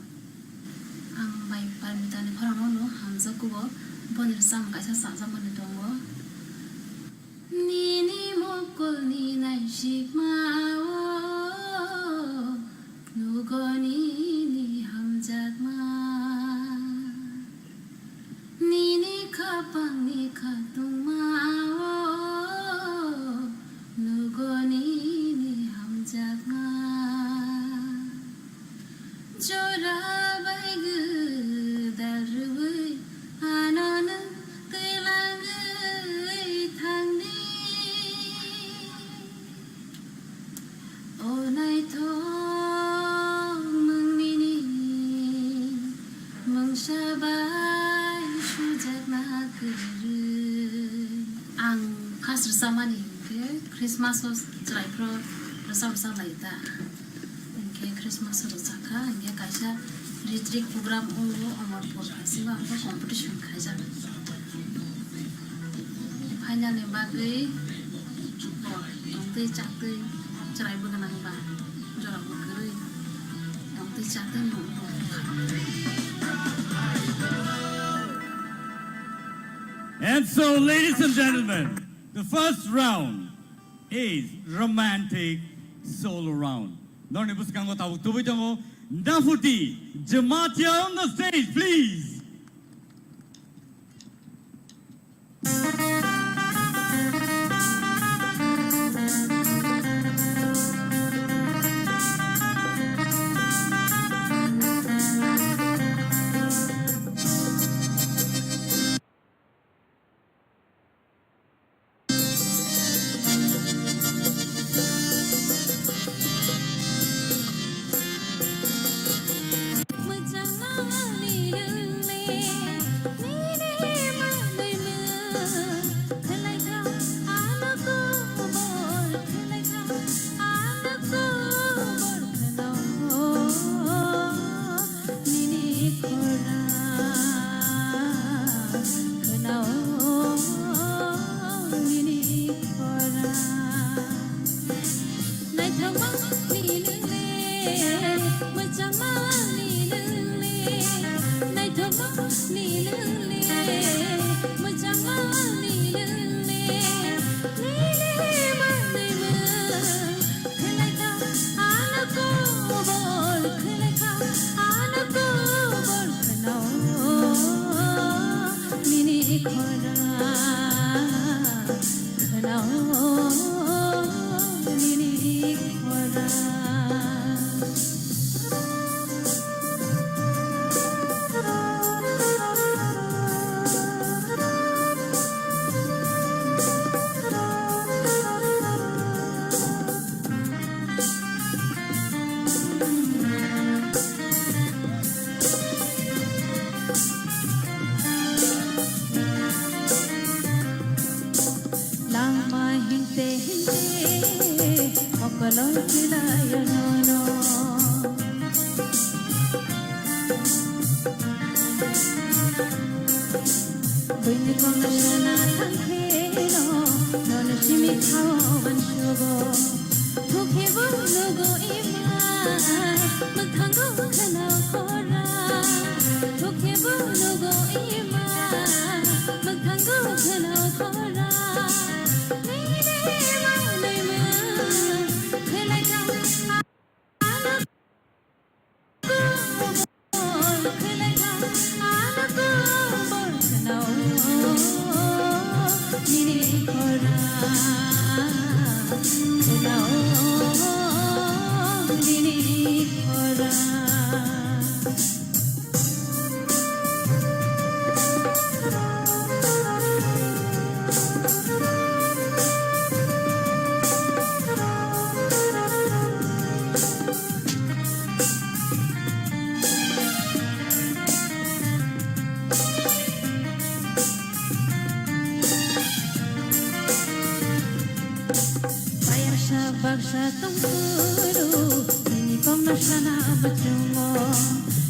Speaker 8: ang bai parmitani phorano no hamza ko bo bon resam ka sa sa man tongo ni mokol ni nai shikma o nugo ni hamza ma ni kapang ni katung ma o nugo ni hamza ma Jora baigu darui anan kelangai thangni onai thong mungni mungsabai sujak na kuru ang khas samani ke Christmas os jai pro rasam laita ke Christmas ro sakha nge kaisa retreat program olo amar por asiba amar competition khaisa final ne bagai tongte chakte chrai baganang ba jora bagai tongte chakte no
Speaker 2: And so, ladies and gentlemen, the first round is romantic solo round. Don't you buscan go tahu tuh jango Dafuti Jematia on the stage, please.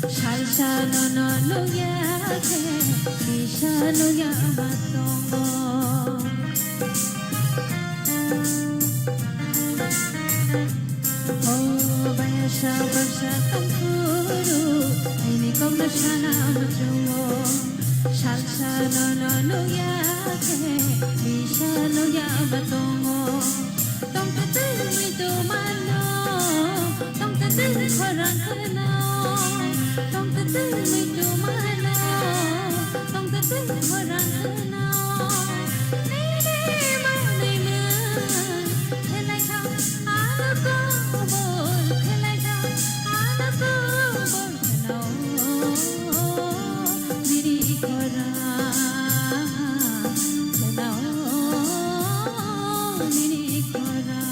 Speaker 7: Salsa no no no yake, Misha no yamatongo. Oh, bayasha basha kampuru, ini kau na shana matungo. Salsa no no no yake, Misha no yamatongo. Tong tatin mi tu mano, tong tatin korang kena. Tong tatin mi tu mano, tong tatin korang kena. Nini ma nini, kelai kau aku bol, kelai kau aku bol kena. Diri korang kena, diri korang.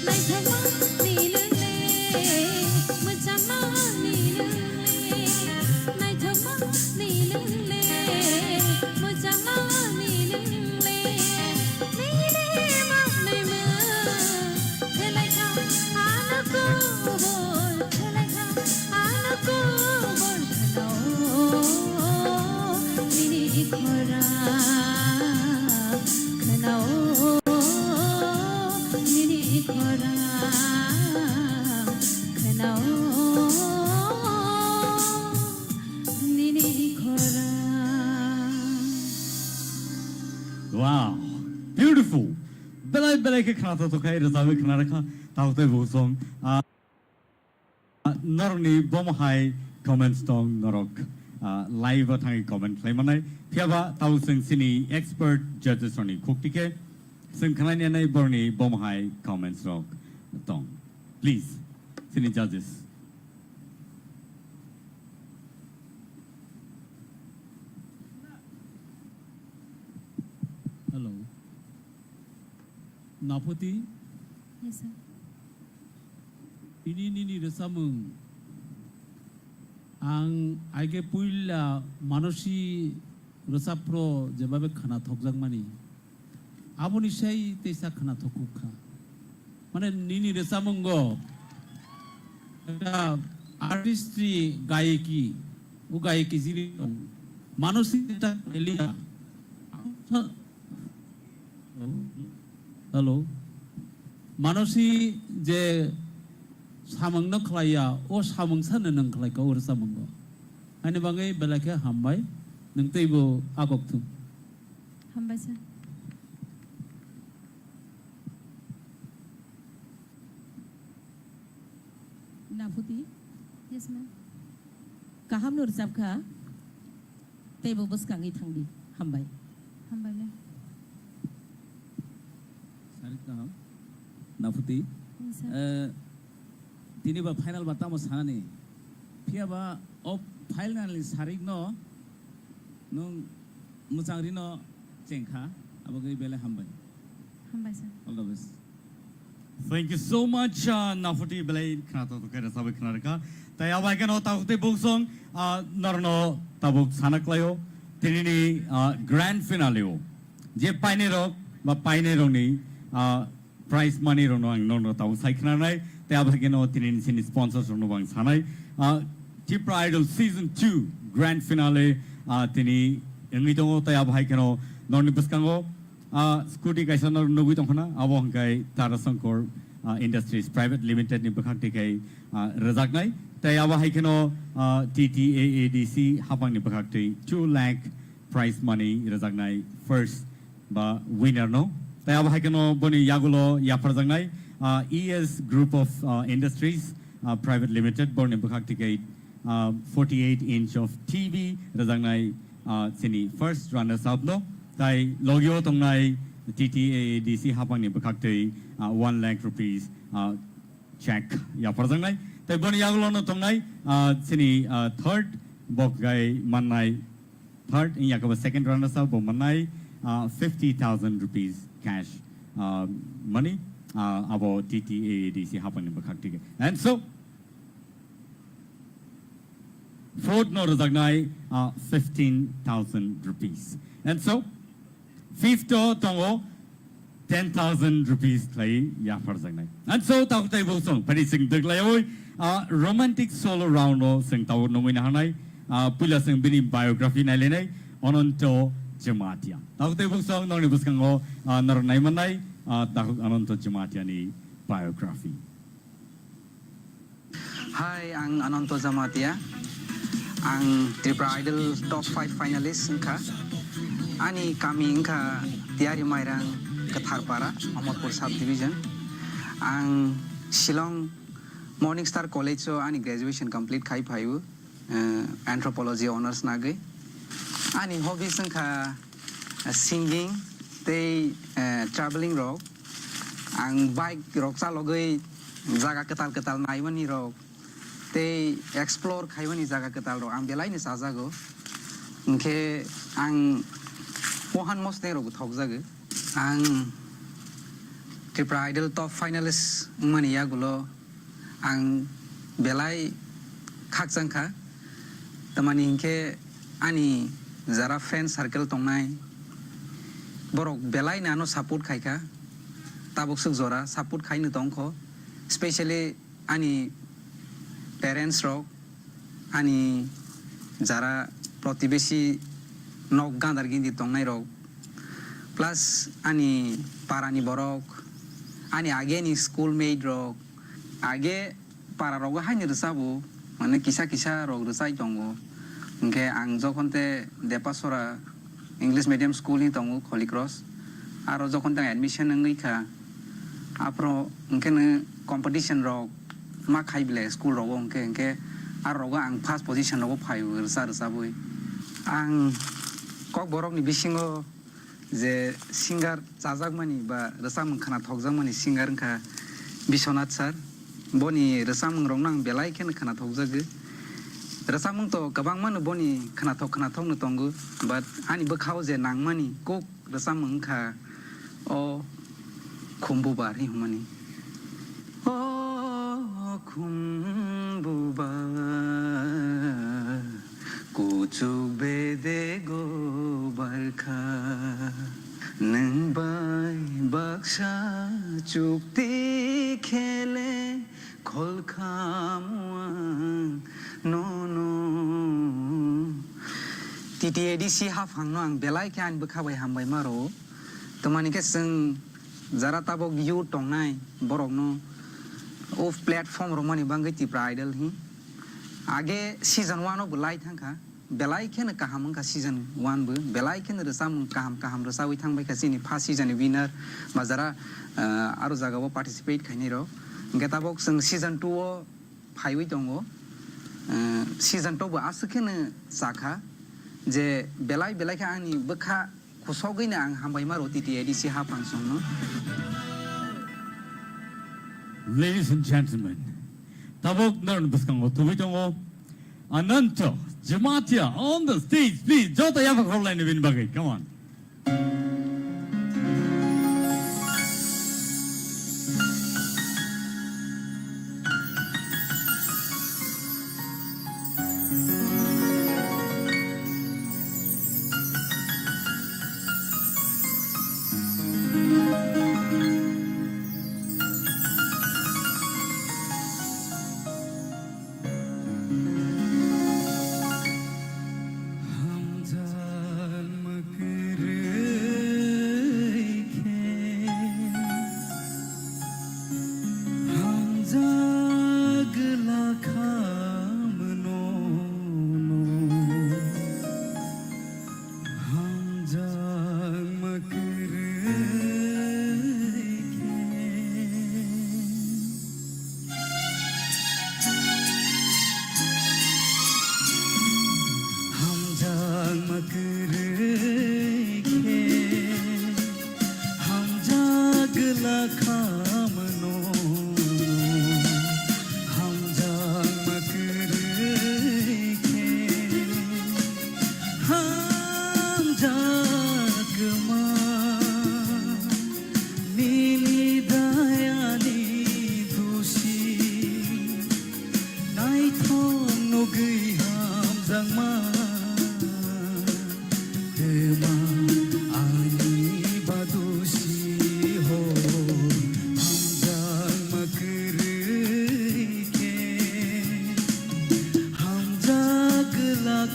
Speaker 7: Nai thama ni lele, macama ni lele. Nai thama ni lele, macama ni lele. Nini ma nini, kelai kau aku bol, kelai kau aku bol kena. Diri korang kena. Diri korang kena. Diri korang.
Speaker 2: Wow, beautiful. Belai belai ke khana to kai rasabe khana rakha taute bosong. Norni bom hai comments tong norok live athangi comment claim manai phiaba tau sing sini expert judges roni khoktike sing khana ne nai borni bom hai comments rok tong. Please, sini judges.
Speaker 5: Hello. Naputi,
Speaker 7: Yes, sir.
Speaker 5: ini resamung. Ang aige puila manusi resapro jebabe khana thokjang mani. Aboni sei teisa khana thokukha. Mane nini resamungo. Artistry gaiki, o gaiki jiri manusi ta elia. Hello. Manusi je samang no khlaya o samang san nang khlai ka or samang go ani bangai belaka hambai nang teibo agok thu
Speaker 7: Hambai sir.
Speaker 9: Naputi,
Speaker 7: Yes, ma'am.
Speaker 9: kaham nur sabka, tebo bos kangi thangdi, hambai.
Speaker 7: Hambai ma'am.
Speaker 10: Sarit kaham, Naputi.
Speaker 7: Yes, sir.
Speaker 10: Tini ba final ba tamo sanani. Pia ba op final sarik no, nung musangri no cengkha, abagai bela hambai.
Speaker 7: Hambai sir.
Speaker 10: All the best.
Speaker 2: Thank you so much, Nafuti Belay Knato to get a sabic Naraka. Tayawakan Taute Booksong, Norno Tabuk Sanaklayo, Tinini grand finale. Je Pinero, but Pineroni, prize money Rono and Nono Tau Saiknai, Tabakano Tinin Sin sponsors on Novang Sanai. Tipra Idol Season 2 grand finale, Tini, Enito Tayabakano, Nonipuskango. Scooty guys are no good on Hana, Awong guy, Tarasankor Industries Private Limited in Bakakti, Razagnai, Tayawa Haikano, TTAADC, Hapang Nipakakti, 2 lakh prize money, Razagnai, first winner no. Tayawa Haikano, Boni Yagulo, Yaprazagnai, ES Group of Industries Private Limited, born in Bakakti, 48-inch of TV, Razagnai, Sini, first runners up no. Tai logyo tongnai TTAADC hapang ni bakakte 1 lakh rupees check ya parjangnai tai boni yagulo no tongnai sini third bok gai manai third in yakaba second runners up manai 50,000 rupees cash money about TTAADC hapang ni bakakte and so fourth no rajagnai 15,000 rupees and so Fifth tongo 10,000 rupees play ya farjangnai. And so tau tai bo song pari sing deglai oi romantic solo round o sing tau nongoi na hanai pula sing bini biography na lenai ononto jematia. Tau tai bo song nong ni buskang o nar nai manai tau ononto jematia ni biography.
Speaker 11: Hai, ang Ananto Zamatia, ang Tipra Idol Top 5 Finalist engka, ani kami engka tiari mairang Ketharpara, Amatpur Subdivision, ang Shillong Morning Star College so ani graduation complete kai payu, anthropology honors nage, ani hobbies engka singing, they traveling rock, ang bike rock sa logoy jaga ketal naimani rock. They explore kaywani jaga ketal ro ang belai ni sajago engke ang pohan mos ne ro thokjage ang Tipra Idol top finalist mani ya gulo ang belai khakjangkha tamani engke ani jara friend circle tongnai borok belai na no support khaika tabok suk jora support khainu tongkho especially ani parents rok ani jara protibesi nok gandar gindi tongnai rok plus ani parani borok ani age ni schoolmate rok age para rok haini resabu mane kisa rok resai tongo engke ang jokonte depasora english medium school ni tongo holy cross aro jokonte admission ngai kha apro engke competition rok ma khai bile school rogo engke ar rogo ang first position rogo phaiu rsa boi ang kok borok ni bisingo je singer chajagmani ba rsamung khana thokjagmani singer engka Biswanath sir boni rsamung rong nang belai ken khana thokjage rsamung to kabang manu boni khana thok no tongu but ani bakhao je nangmani kok rsamung kha o khumbu bari humani Khumbuba kuchuk bede go barkha nang bai baksha chukti khele khol khamwang no TTADC hafang no ang belai kyan bakhabai hambai maro tamani ke sing jara tabok yu tongnai borok no of platform romani bangai Tipra Idol hi age season 1 of belai thangkha belai ken kaham ka season 1 bu belai ken resam kaham resawi thangbai ka sini first season winner majara aro jaga bo participate khaini ro getabok sing season 2 o phaiwi tongo season 2 bu asukhen sakha je belai kha ani bakha khosogina ang hambai maro TTADC ha pangsong no.
Speaker 2: Ladies and gentlemen, tabok naran buskang o tubitongo Ananto Jematia on the stage, please. Jota yapak horlain bin bagay. Come on.
Speaker 11: Hamdan makir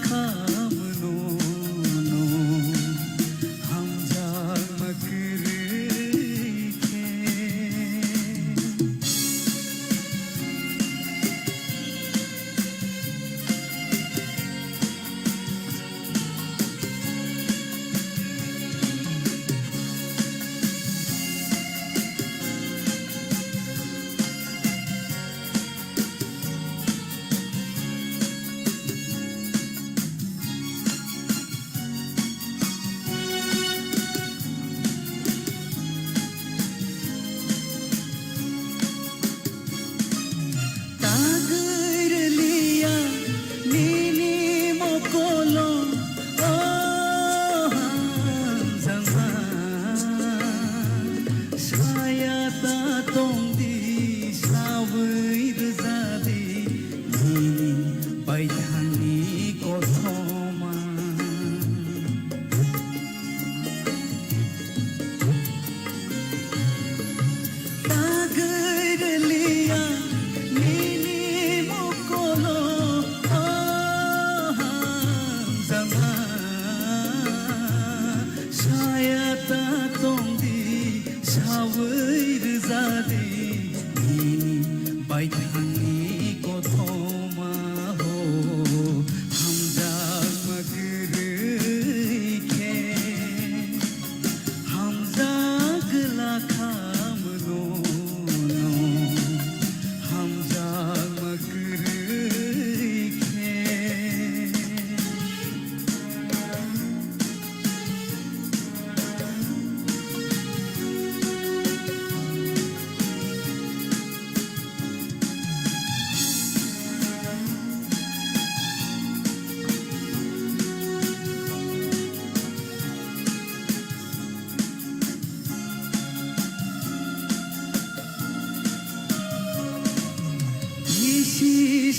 Speaker 12: खामनो no Hamza मकरे के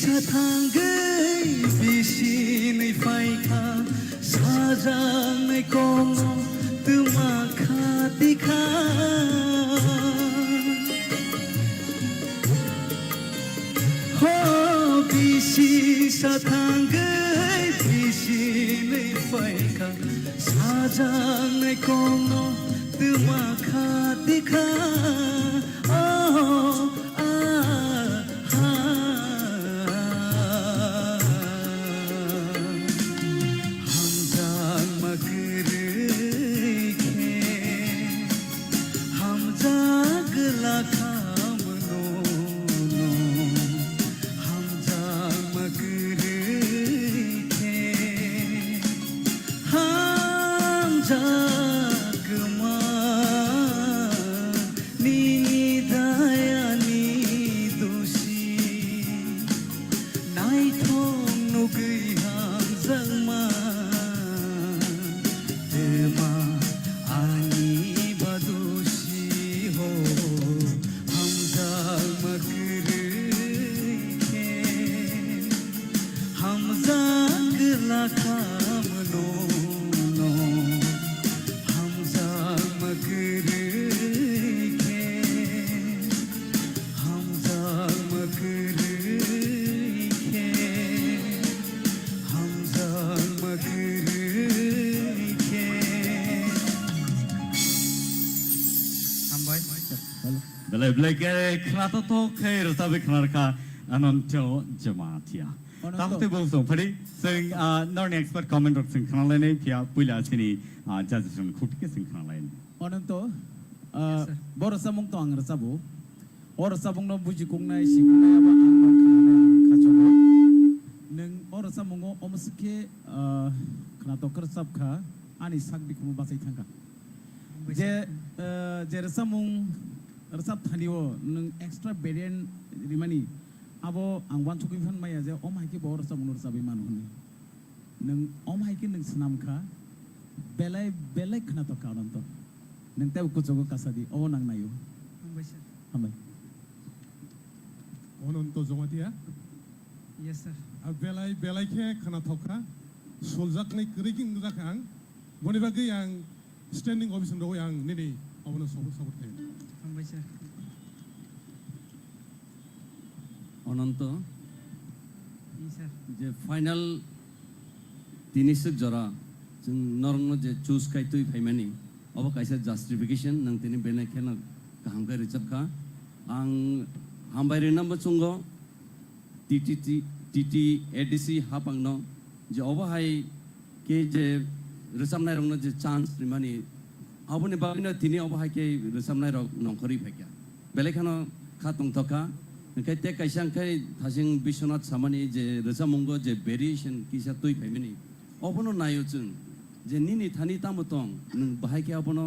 Speaker 12: 사탕의 비신의 파이카 사장의 공로 뜨마카디카 호 비시 사탕의 비신의 파이카 사장의 공로 뜨마카디카
Speaker 2: Belai belai kerana tu kaya rasa berkenarka anonto jematia. Tahu tu bosong, padi sing non expert comment rok sing kenal lain pia pula sini judges sing kutik sing kenal lain.
Speaker 10: Onanto bor samung to ang rasabu or sabung no buji kung nai si kung nai ba ang nong kanane kachogo neng or samungo omsuke kana to kersap kha ani sak bikumu basai thangka je rasamung rasap thaniwo neng extra variant rimani abo ang wan chuki fan maya je omai ki bor samung rasabi man huni neng omai ki neng snam kha belai belai kana to karon to neng taw kuchogo kasadi o nang nayo ambai
Speaker 6: Ananta Jamatia
Speaker 12: Yes sir.
Speaker 6: Belai belai ke khana thokha soljak nei kriking jakang boni bagi yang standing ovation ro yang nini abono sabut sabut thai
Speaker 12: Ambai sir.
Speaker 10: Ananta
Speaker 12: Yes sir.
Speaker 10: যে final
Speaker 12: tini suk jora jeng norong je choose kai tui faimani abo kaisa justification nang tini bene khena kaham kai recap kha ang hambai rinam bachungo TT ADC hapangno je abo hai ke je resamnai rongno je chance rimani aboni bagino tini abo hai ke resamnai rok nongkhori phekya belekhano kha tongthoka kai te kaisang kai thasing Bishwanath samani je resamungo je variation kisa tui faimani obono nayo chung je nini thani tamotong nung bahai ke abono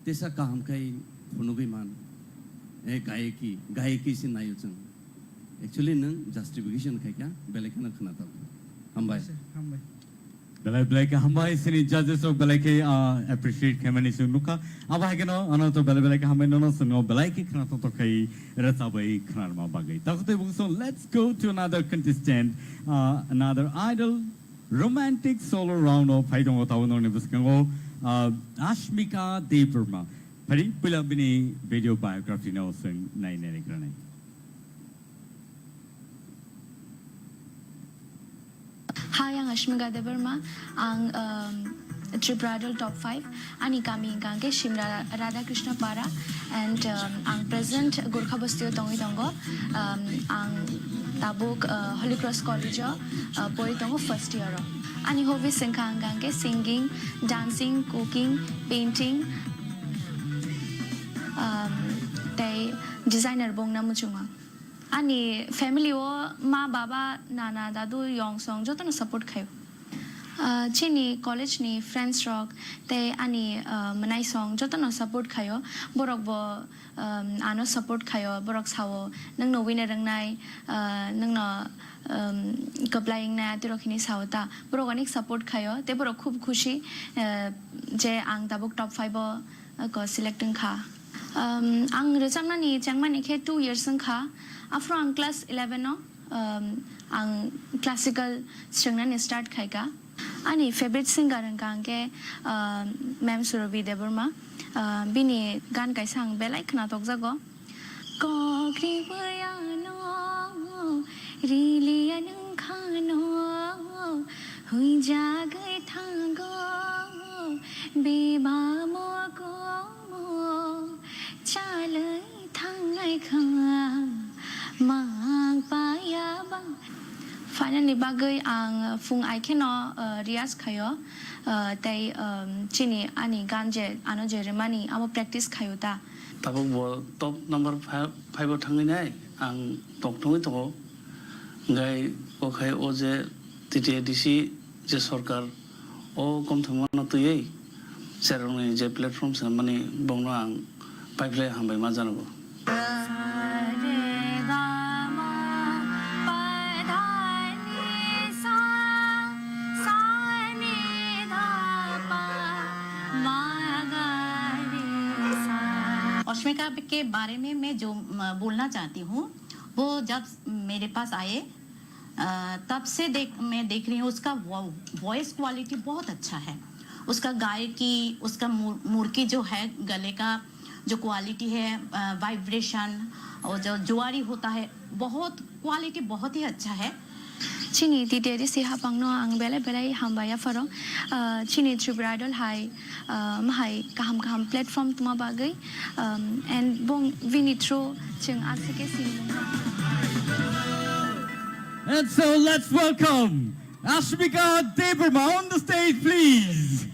Speaker 12: tesa kaham kai phunugui man e gaeki sin nayo chung actually nung justification kai kya belekhana khana ta hambai
Speaker 2: belai ke hambai sini judges of belai ke appreciate kemani sunuka aba hageno ana to belai ke hambai no sungo belai ke khana to kai rasabai khana ma bagai takute bungso let's go to another contestant another idol romantic solo round of Paidong Otawano Nebuskango, Ashmika Deverma. Pari Pilabini video biography no sing nine Granite.
Speaker 13: Hi, ang Ashmika Deverma, ang Tipra top 5, ani kami ingkangke Shimra Radha Krishna Para, and ang present Gurkha Bastio Tongi Tongo, ang Tabuk Holy Cross College, Poitongo first year. Ani hobby singkangke singing, dancing, cooking, painting, tay designer bong na muchunga. Ani family o ma baba nana dadu yong song joto na support kayo. Chini college ni friends rock te ani manai song joto na support kayo borok bo ano support kayo borok sawo nang no winner rang nai nang no kaplaying na tirokhini sawta borok anik support kayo te borok khub khushi je ang tabuk top 5 ko selecting kha ang rechamna ni changmani khe 2 years sang kha after ang class 11 no ang classical strengna ni start khai ka ani favorite singer ang kangke ma'am Surabhi Deverma bini gan kai sang belai khna tok jago ko kripayano rile anung khano hui jagai thango beba mo ko chalai thangai kha mang paya bang finally bagay ang fung ai keno rias khayo tai chini ani ganje ano jeremani amo practice khayo ta
Speaker 14: tabuk bo top number 5 thangi nai ang top thongi to ngai o khai o je TTADC je sarkar o kom thama na tuyei serong je platform sa mani bongno ang paiple hambai ma janabo
Speaker 7: अश्मिका के बारे में मैं जो बोलना चाहती हूँ वो जब मेरे पास आए तब से मैं देख रही हूँ उसका वॉइस क्वालिटी बहुत अच्छा है उसका गायकी उसका मुर्की जो है गले का जो क्वालिटी है वाइब्रेशन और जो जुआरी होता है बहुत क्वालिटी बहुत ही अच्छा है
Speaker 13: chini TTADC si hapangno ang bele hambaya farong chini Tipra idol hai mahai kaham platform tuma bagai and bong vinitro ching asike sing
Speaker 2: And so let's welcome Ashmika Deverma on the stage, please.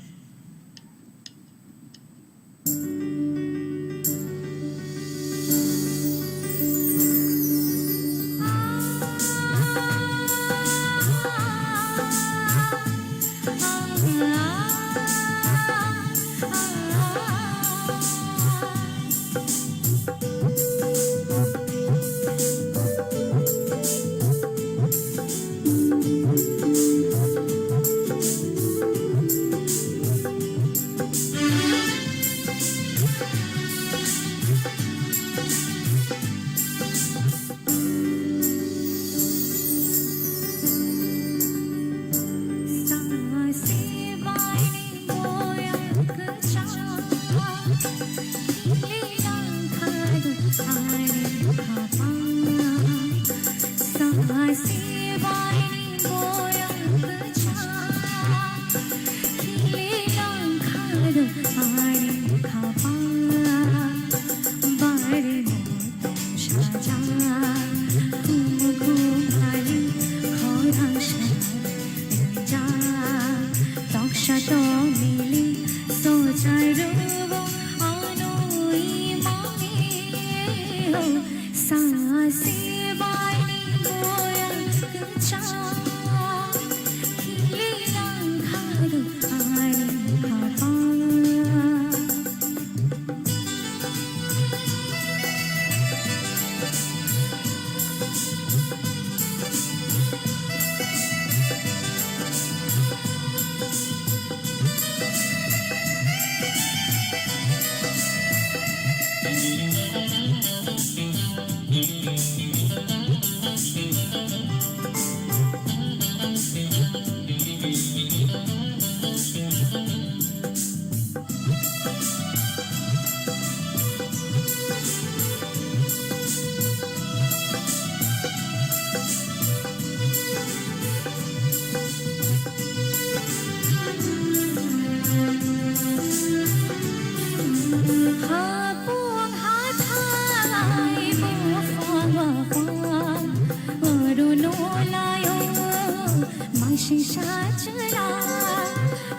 Speaker 15: शीशा चला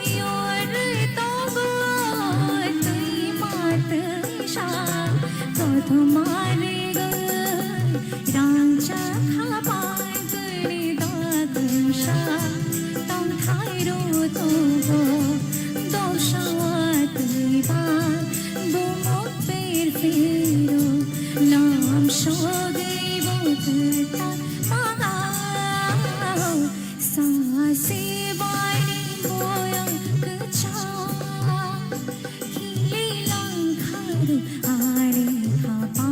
Speaker 15: your तो तुई मात ईशा तो तुम्हारे रांचा खापा गणी दागुशा तम thyro तो दोषात बा बुमो पेर फेरो नाम शोगे बोलता सासे बाणी मोया कचा खिले लंघर आरे खापा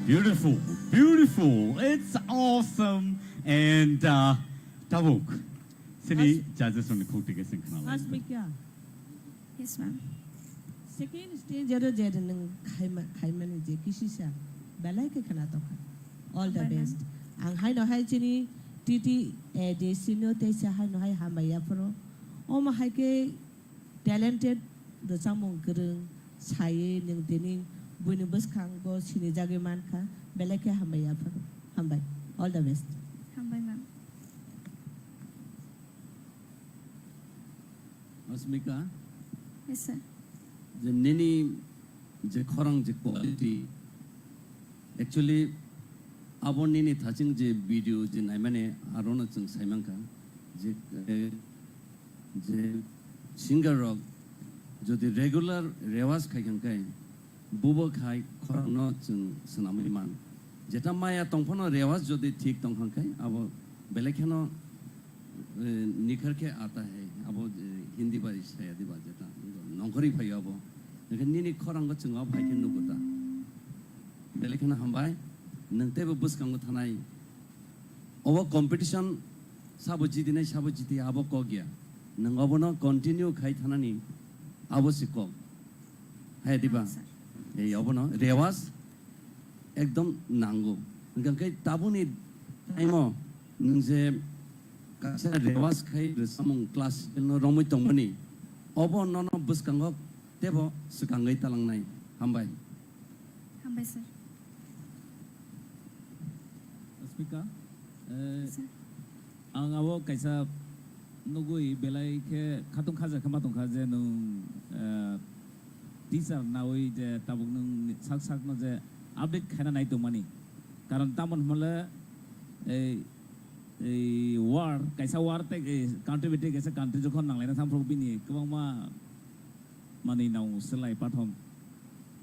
Speaker 2: Beautiful, beautiful. It's awesome. And Tabuk, sini judges on the court tickets in Canada.
Speaker 9: Last week, yeah.
Speaker 8: Yes, ma'am.
Speaker 9: Second stage, jero jero nung khaiman je kisisa balai ke khana to all the best. Ang hai no hai chini titi de sino te sa hai no hai hamaya pro. O ma hai ke talented the samong gereng saye ning dening buinu bus kang go sini jage man ka balai ke hamaya pro. Hambai. All the best.
Speaker 8: Hambai, ma'am.
Speaker 12: Asmika.
Speaker 8: Yes, sir.
Speaker 12: The nini je khorang je quality actually abon nini thaching je video je naimane arona chung saimangka je singer rock jodi regular rewaz khaikan kai bubo khai khorang no chung sunamai man jeta maya tongphono rewaz jodi thik tongkhang kai abo belekhano निखर के आता है अब हिंदी बारिश है यदि बात जता नौकरी भाई अब लेकिन नी खरंग चंगा भाई के नुगता लेकिन हम भाई नंते बस कंग थानाई अब कंपटीशन सब जीती नहीं सब जीती अब को गया नंग अब न कंटिन्यू खाई थानानी अब सिको है दिबा ये अब न रेवाज एकदम नांगो गंगे ताबुनी टाइमो नंजे Kasi rewas kay samong class no romoy tongmani obo nono bus kangok tebo sekangay talang nai hambay
Speaker 8: sir.
Speaker 10: Speaker ang awo kaisa nugui belai ke khatung khaja khamatong khaje nung teacher nawi je tabuk nung sak no je update khana nai tongmani karon tamon mala war kaisa war te country bete kaisa country jokhon nanglai na thamprok bini kwangma mani nau selai pathom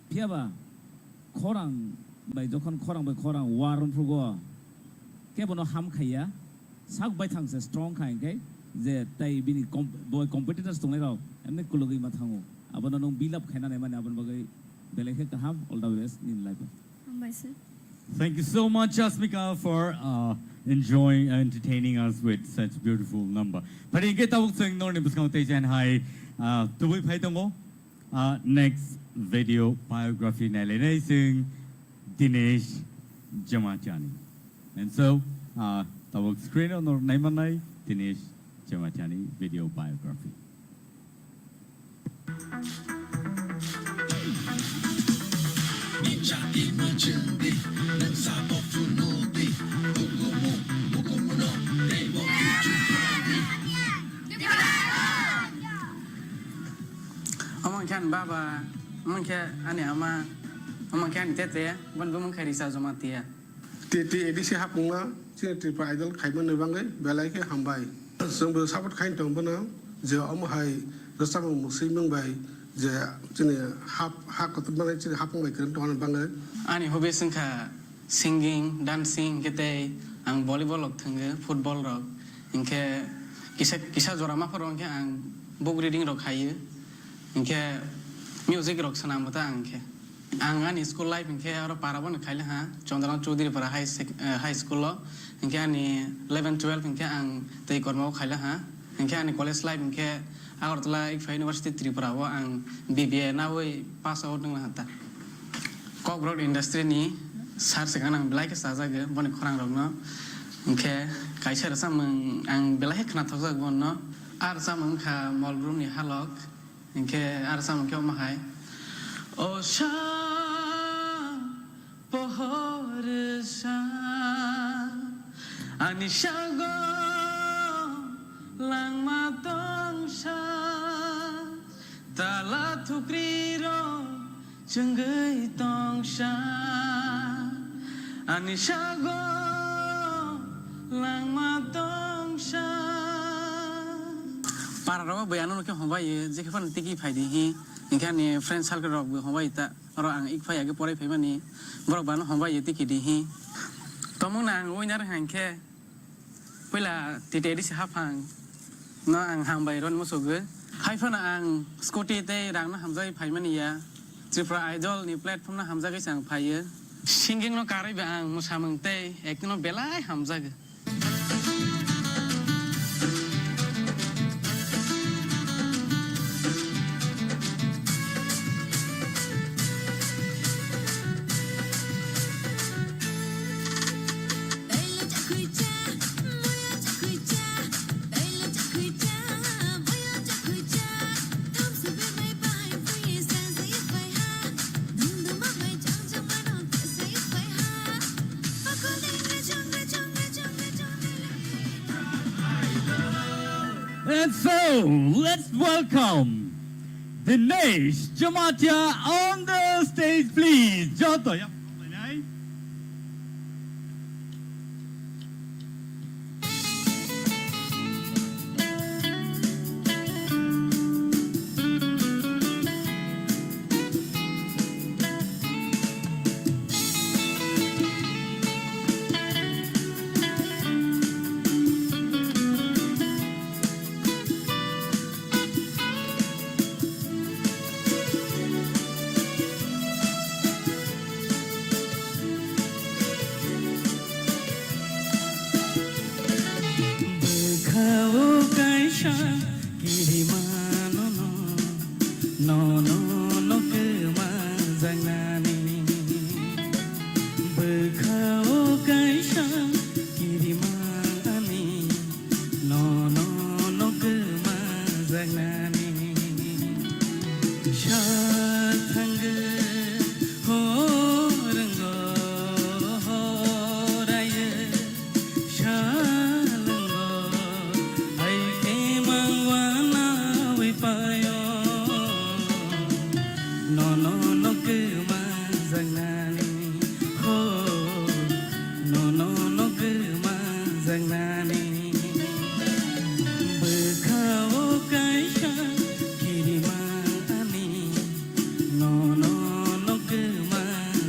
Speaker 10: phiaba खरां बाय जखन खरां bye खरां वारन फुगो केबनो हाम खाया साक bye थांसे स्ट्रं खायगे जे ताई बिनि बय कम्पिटिटर्स दंनाय राव एमने कुलुगै मा थाङो आबनो नों बिलाप खायनानै माने आबन बगै बेलेखे काहाम all the best in life
Speaker 13: हामबायसै
Speaker 2: Thank you so much, Asmika, for enjoying and entertaining us with such beautiful number. But in get out saying no nibus contation hi to we pay next video biography nalinasing Dinesh Jamachani. And so the work screen on our name and Dinesh Jamachani video biography.
Speaker 11: Kan baba mungkin ane ama mungkin tete ban mungkin risa zoma tia
Speaker 16: tete edisi hapungna sini Tipra idol khaiman nebangai belai ke hambai sembo sabot khain tong bana je hai rasam musim mungbai je sini hap kot bangai sini hapung bai keren ton bangai
Speaker 11: ani hobi sengka singing dancing kete ang volleyball ok thenge football rok ingke kisah jorama porong ke ang book reading rok haye ingke music rock sanam bata angke angani school life ingke aro parabon khaile ha Chandran Chaudhary para high school lo ingke ani 11 12 ingke ang tei korma khaile ha ingke ani college life ingke Agartala University Tripura wo ang BBA na woi pass out nang hata kok road industry ni sar sekan ang belai ke saja ge boni khorang rok no ingke kaisa rasa ang belai khna thok gon no ar sam kha mall room ni halok Inke arsam ke omahai Osha pohor sa anishago lang matong sa tala thukriro chungai tong sa anishago lang matong sa para rawa bayano ke hombai je khafan tiki phaidi hi ingkani friend circle rok hombai ta ro ang ik phai age pore phaimani borok ban hombai tiki di hi tomong nang oinar hangke pela tite di hafang no ang hambai ron musuge haifana ang scooty te rang na hamjai phaimani ya Tipra idol ni platform na hamja ge sang phaiye singing no karai ba ang musamang te ek no belai hamja ge
Speaker 2: And so, let's welcome Dinesh Jamatia on the stage, please. Joto, yeah.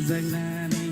Speaker 12: zangnani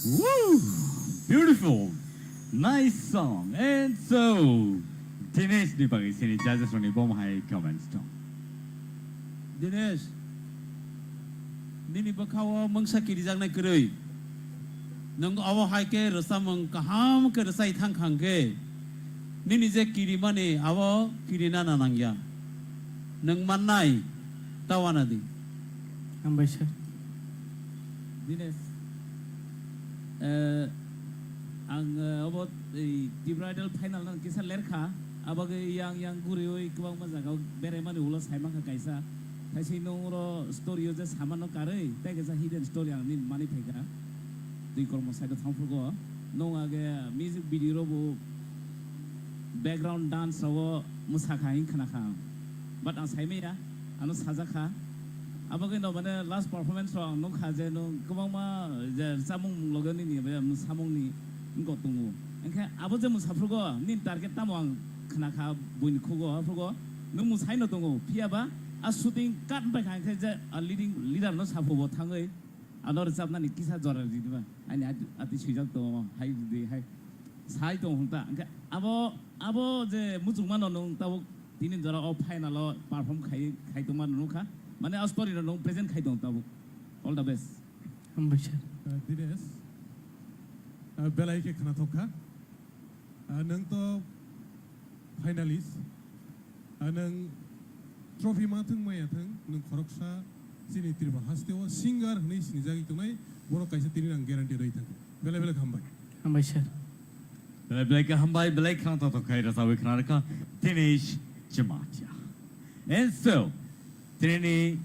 Speaker 2: Woo! Beautiful. Nice song. And so, Dinesh ni bagi sini judges ni bom hai comments dong.
Speaker 10: Dinesh, nini bakawa mengsaki di jangnai kerui. nung awo haike rosamung kaham ke resai thang khangke nini je kiri mani awo kiri na nanangya nung manai tawana di
Speaker 17: hambai sir
Speaker 10: dines ang abo Tipra idol final nang kisa lerkha abage yang gurioi kubang majagao bere mani ulo saimang ka kaisa thaisi nongro story je samano karei tai kaisa hidden story ang nin mani phega dui kormo side thangfurgo nong age music video robo background dance ro musakha hin khana kha but ang saime ya anu sajaka abage no mane last performance ro nong khaje no kubang ma je samung logani ni be samung ni ngo tungu engkha abo je musafurgo nin target tamang khana kha buin khugo furgo nong musai no tungu piaba a shooting cut by kan je a leading leader no sapo thangai anor sapna ni kisa jora diba ani ati chijak to hai di hai sai to hunta abo je mujungman no tabo tinin jora o final perform khai to man no kha mane a story no present khai to tabo all the best
Speaker 17: hambai sir
Speaker 6: dines belai ke khana thokha nang to finalist nang trophy mathung maya thang nung khoroksa sini Tipra hasteo singer hni sini jagi tunai boro kaisa tini nang guarantee roi thang bela bela
Speaker 17: hambai sir
Speaker 2: bela ka hambai bela khana to khai ra sawe khana ka Dinesh Jamatia and so tini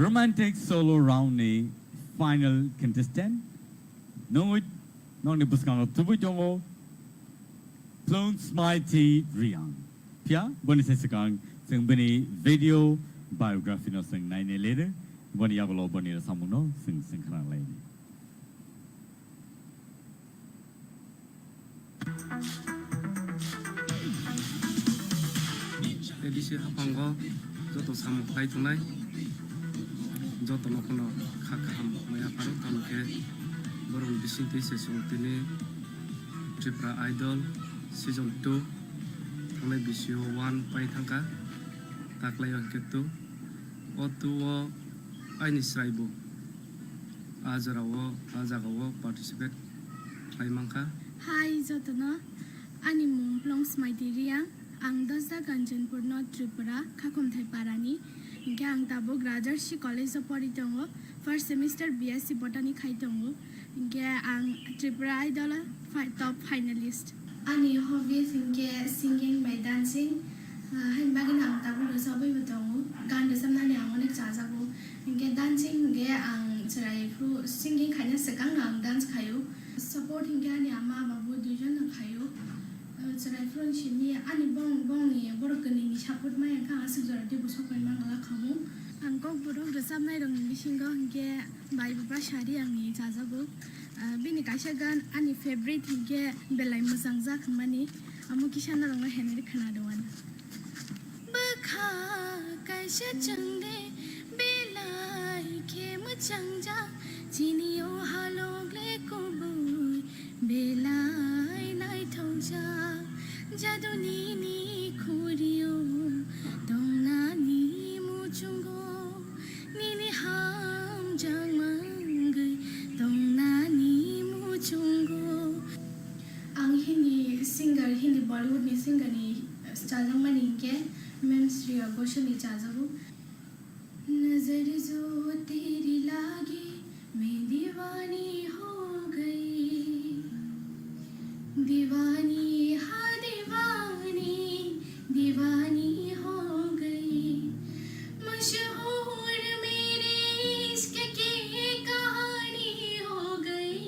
Speaker 2: romantic solo round ni final contestant no ni buskang tubu jongo Khumulwng mighty Riang pia bonus sekang sing bani video biography no sing nine later bani yaglo bani samu no sing khana lai
Speaker 11: edisi hapango joto samu khai tunai joto nokono khakam maya paro tamke borong bisinti sesung tini Tipra idol season 2 thangnai bisio 1 pai thangka taklayo ketu otuo aini sraibo ajagawo participate khaimangka
Speaker 13: Hi jotona ani mumplong smaidiria ang dasda ganjanpur no Tripura khakomthai parani gang tabo graduate college of poritongo first semester BSc botany khaitongo ge ang Tripura idol top finalist ani hobbies inge singing by dancing hain bagin ang tabo sabai betongo gan samna ni ang onek chajago inge dancing ge ang charai fru singing khaina sekang ang dance khayo support inge ani ama babu dujon na khayo charai fru shini ani bong ni borokani ni support mai ang ka asuk jara de busokai mangala khamu ang kok borok samnai rong ni singo inge bai baba shari ang ni chajago bini kaisa gan ani favorite hige belai mosang jak mani amu kisana rong heneri khana doan bakha kaisa changde belai ke mosang ja jinio halogle ko bui belai nai thongja jaduni ni khuriyo dongna ni muchungo ni ham jang mangai dongna ang Hindi singer Hindi Bollywood ni singer ni chajang mani ke mem Sri Agosha ni chajabu nazar jo teri lagi main diwani ho gayi diwani ha diwani ho gayi mashhoor mere ishq ki kahani ho gayi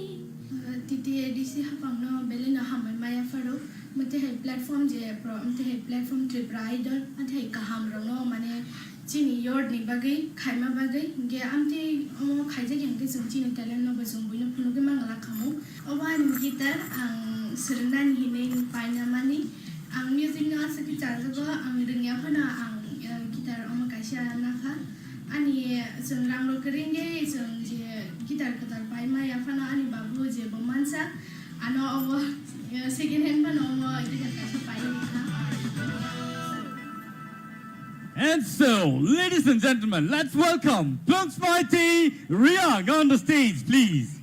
Speaker 13: titi edisi hapangno belena hamai maya faro mate hai platform je pro mate hai platform Tipra idol mate hai kaham rongno mane chini yord ni bagai khaima bagai ge amte o khaije gengke sung chini talent no bajung buino phunuge mangala khamu oban gitar ang sernan hine paina mani ang music na sakit chajago ang rengya phana ang gitar oma kaisha nakha ani sung ranglo keringe sung je gitar katar pai maya phana ani babu je bomansa ano obo second hand bano obo gitar kaisha pai nikha.
Speaker 2: And so, ladies and gentlemen, let's welcome Khumulwng mighty Riang on the stage, please.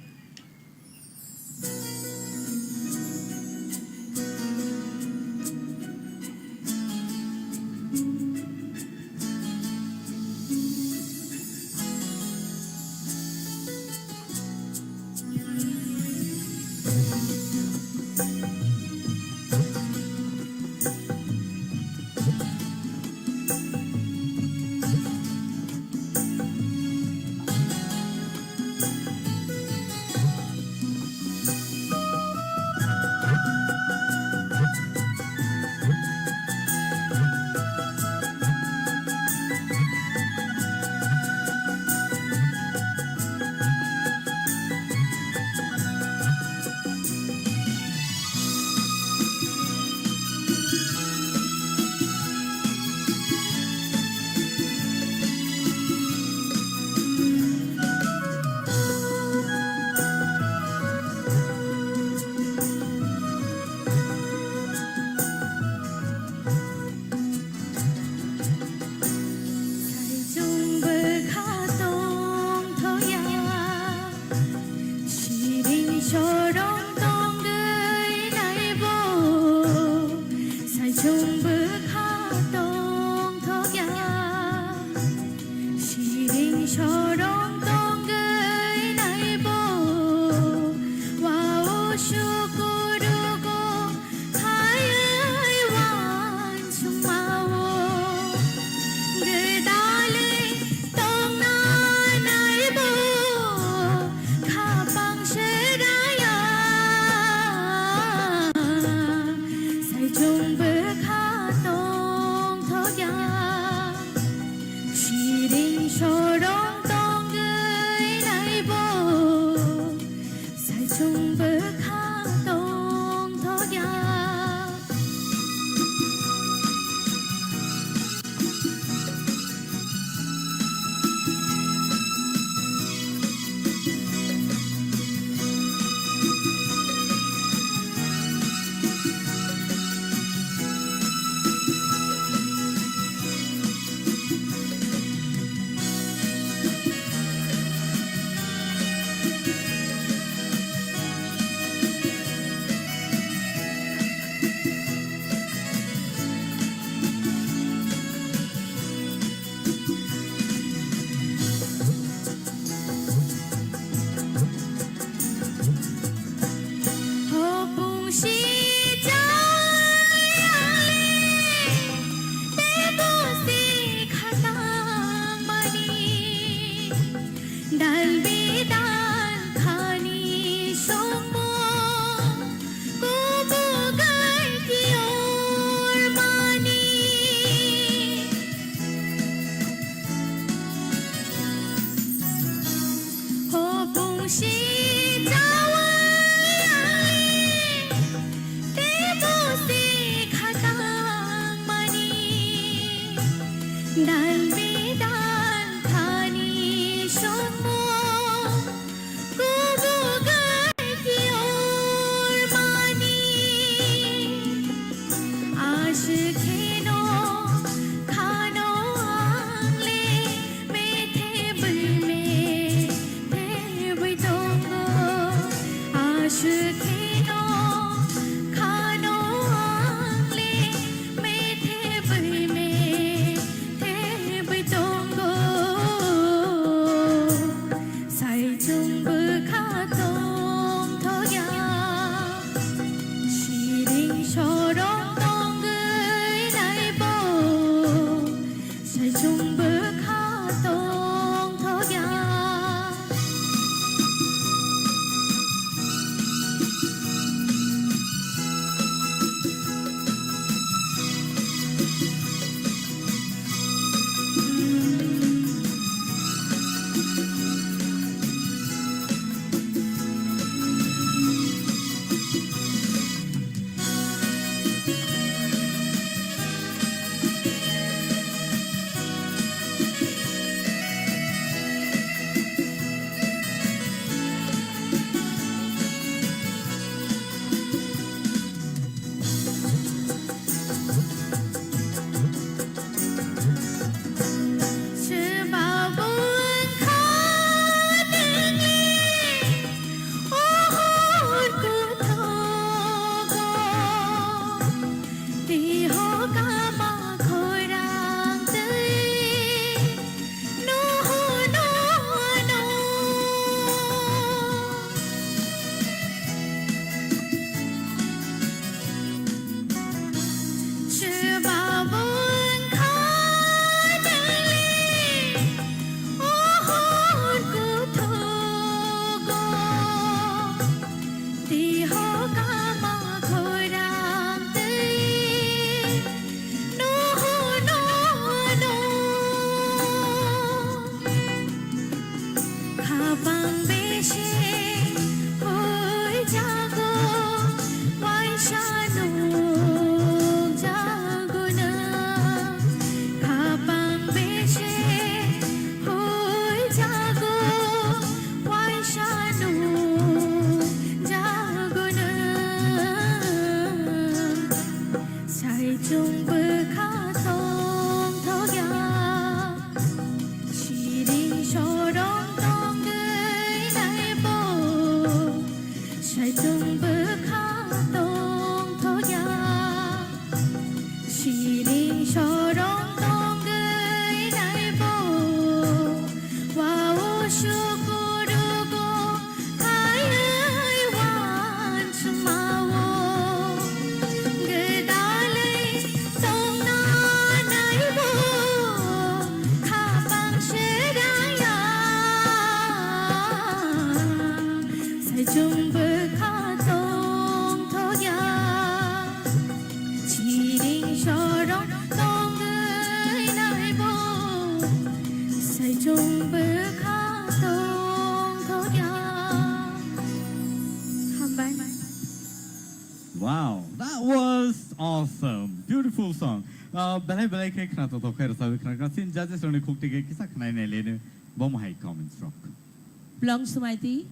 Speaker 2: Wow, that was awesome. Beautiful song. Belai belai ke khna to khair sabi khna sin judges one khuk tige kisa khna ne lene bom high comments rock.
Speaker 9: Plong sumaiti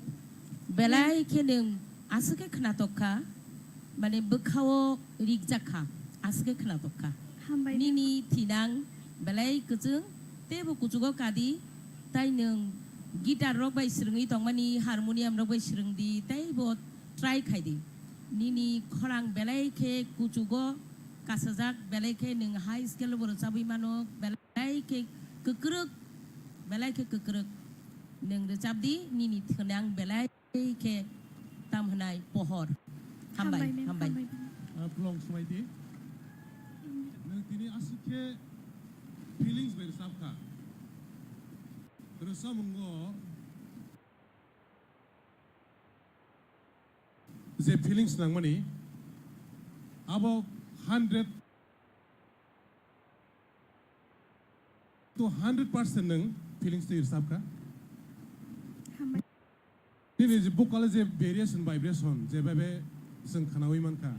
Speaker 9: belai ke nung asuke khna tokka mane bukhawo rigjakha asuke khna tokka. Nini tinang belai kujung tebo kujugo kadi tai nung gitar rock bai srungi tongmani harmonium rock bai srungdi tai bo try khaidi. Nini korang belai ke kujugo kasajak belai ke nung high scale boro sabi mano belai ke kekruk nung recabdi nini tenang belai ke tamhanai pohor hambai
Speaker 6: Plong sumaiti nang tini asuke feelings bersabka terus mungo the feelings nang mani about 100 to 100% nang feelings to yourself ka ini je bukala je variation vibration je babe sing khanawi man ka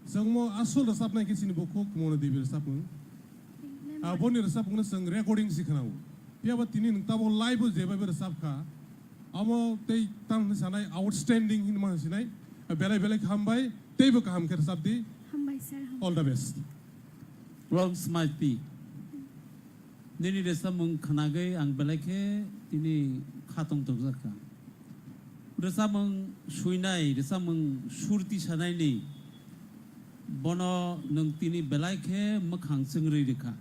Speaker 6: sing mo asol rasap na kisini buku kumono di rasap mo aboni rasap mo sing recording si khanaw pia ba tini nang tabo live je babe rasap ka amo tei tam sanai outstanding hin ma sinai belai belai hambai teibo kaham ker sabdi
Speaker 15: hambai sir
Speaker 6: all the best
Speaker 10: Plong sumaiti nini desa mung khanage ang belai ke tini khatong tokjaka desa mung suinai desa mung surti sanai ni bono nung tini belai ke makhang sengri rekha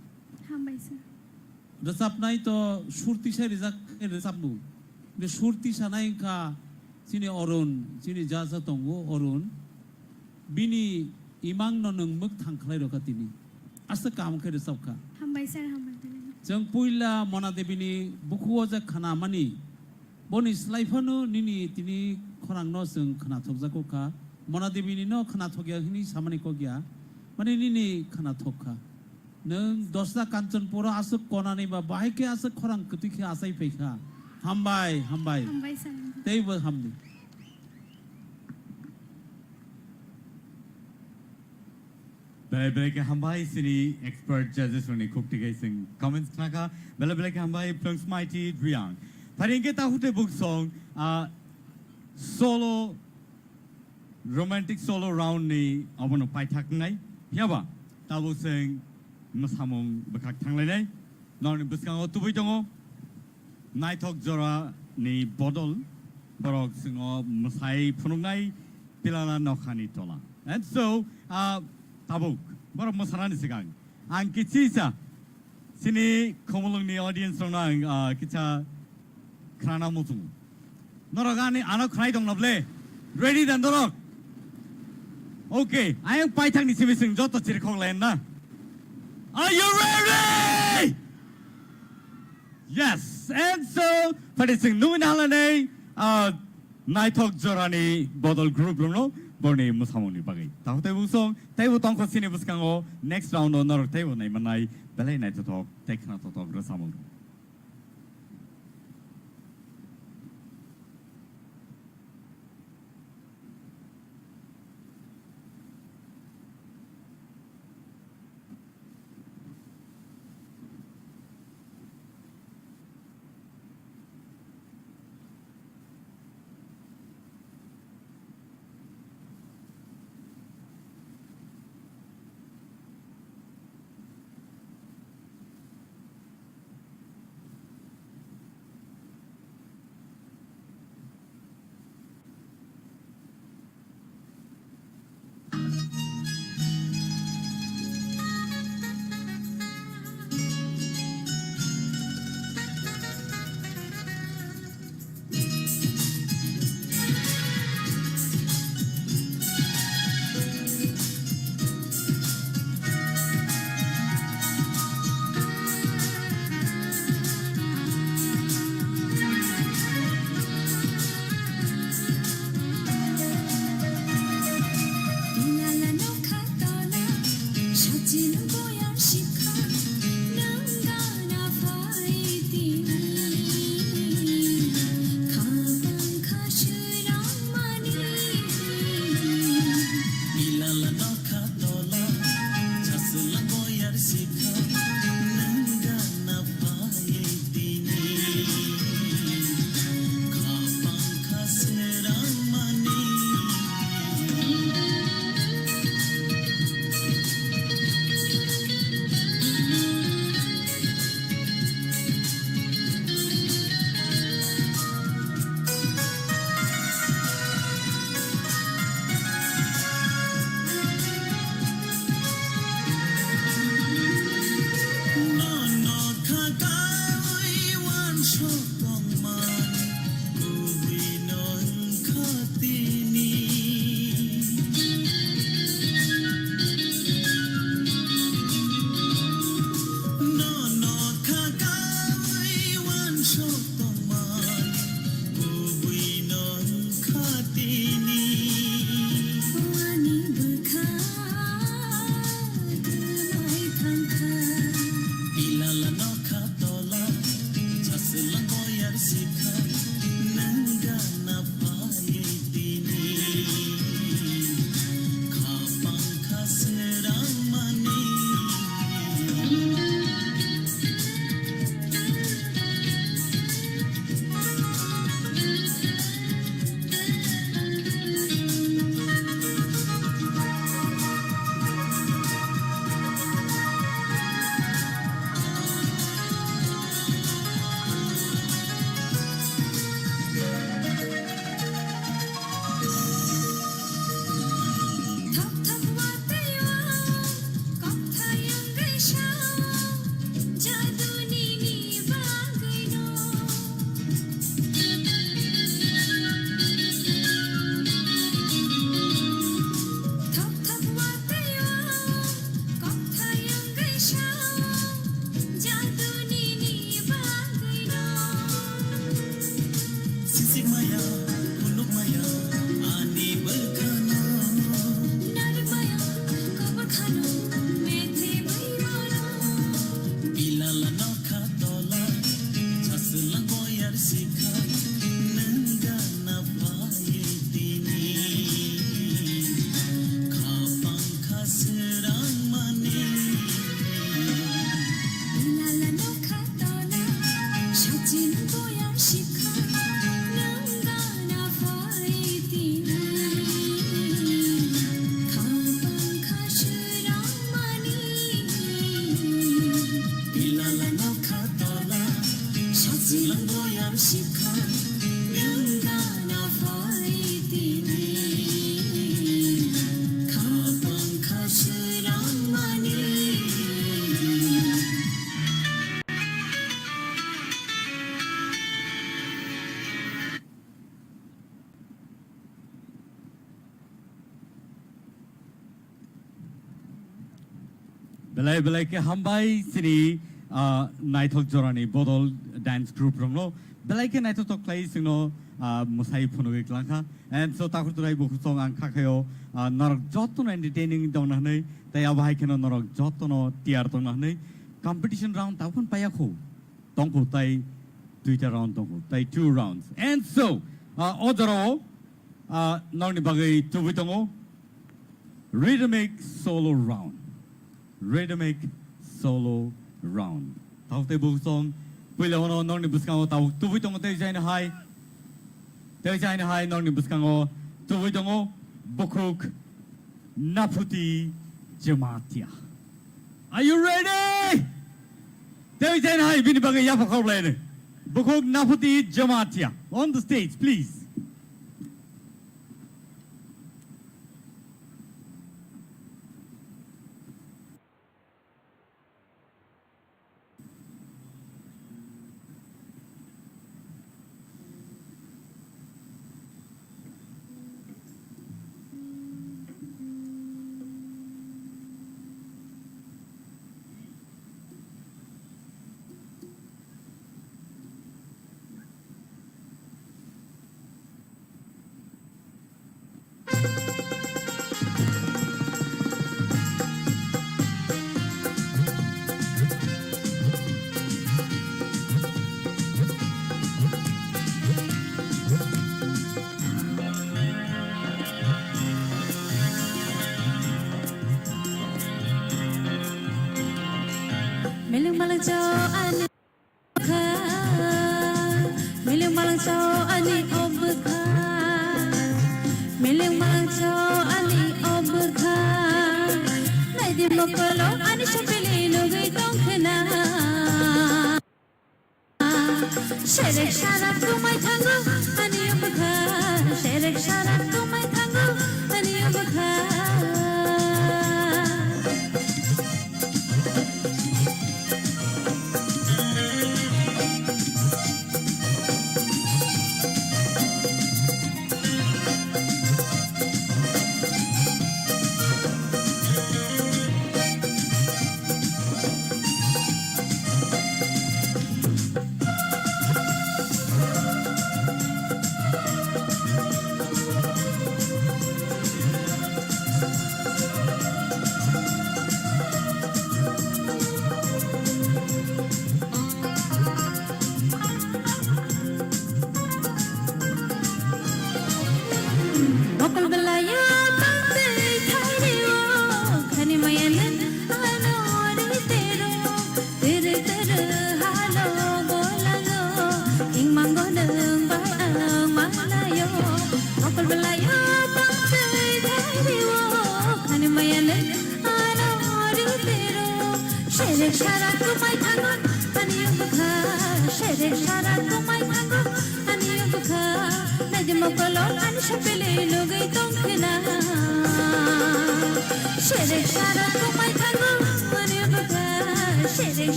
Speaker 15: hambai sir
Speaker 10: resap nai to surti sai rizak resap mu de surti sanai ka sini orun sini jasa tongo orun bini imang no nung muk thangkhlai ro ka tini asa kam ke resap ka
Speaker 15: hambai sir hambai
Speaker 10: jeng puila mona debini bukuo ja khana mani boni slaifano nini tini khorang no seng khana thokja ko ka mona debini no khana thogya hini samani ko gya mani nini khana thokha nang dosda kanchanpura asuk konani ba bahai ke asuk khorang kutikhe asai pekha hambai
Speaker 15: hambai sir
Speaker 10: teibo hamdi
Speaker 2: Belai belai ke hambai sini expert judges one khuk tige sing comments khna ka belai belai ke hambai plong sumaiti driang. Paringke ta hute book song solo romantic solo round ni abono pai thak nai hiaba ta bo sing masamong bakak thanglai nai non buskang tubui tongo nai thok jora ni bodol borok singo masai phunungai pilala nokhani tola and so tabuk borok masarani sigang ang kichisa sini Khumulwng ni audience rong kicha krana mutung norogani anak khnai dong noble ready dan dorok okay ayang paithang ni simising joto chirkhong len na are you ready yes and so parising nuin halane naitok jorani bodol group no borni musamoni bagai tahote busong taibu tongko sini buskango next round on norok taibu nai manai belai nai totok tekna totok rosamong Belai belai ke hambai sini naithok jorani bodol dance group ronglo belai ke naithok tok play singno musai phunoge klangkha and so takur turai bukhusong ang khakhayo norok jotno entertaining dong nahnei tai abai keno norok jotno tiar dong nahnei competition round tapun payakho tongko tai duita round tongko tai 2 rounds and so odoro norni bagai tubitongo rhythmic solo round. Rhythmic solo round. Taute buksong pila hono nong ni buskango tau tuwi tongo te jaina hai nong ni buskango tuwi tongo bukuk naputi jamatia. Are you ready? Te jaina hai bini bagai yapa kau lene. Bukuk naputi jamatia on the stage, please.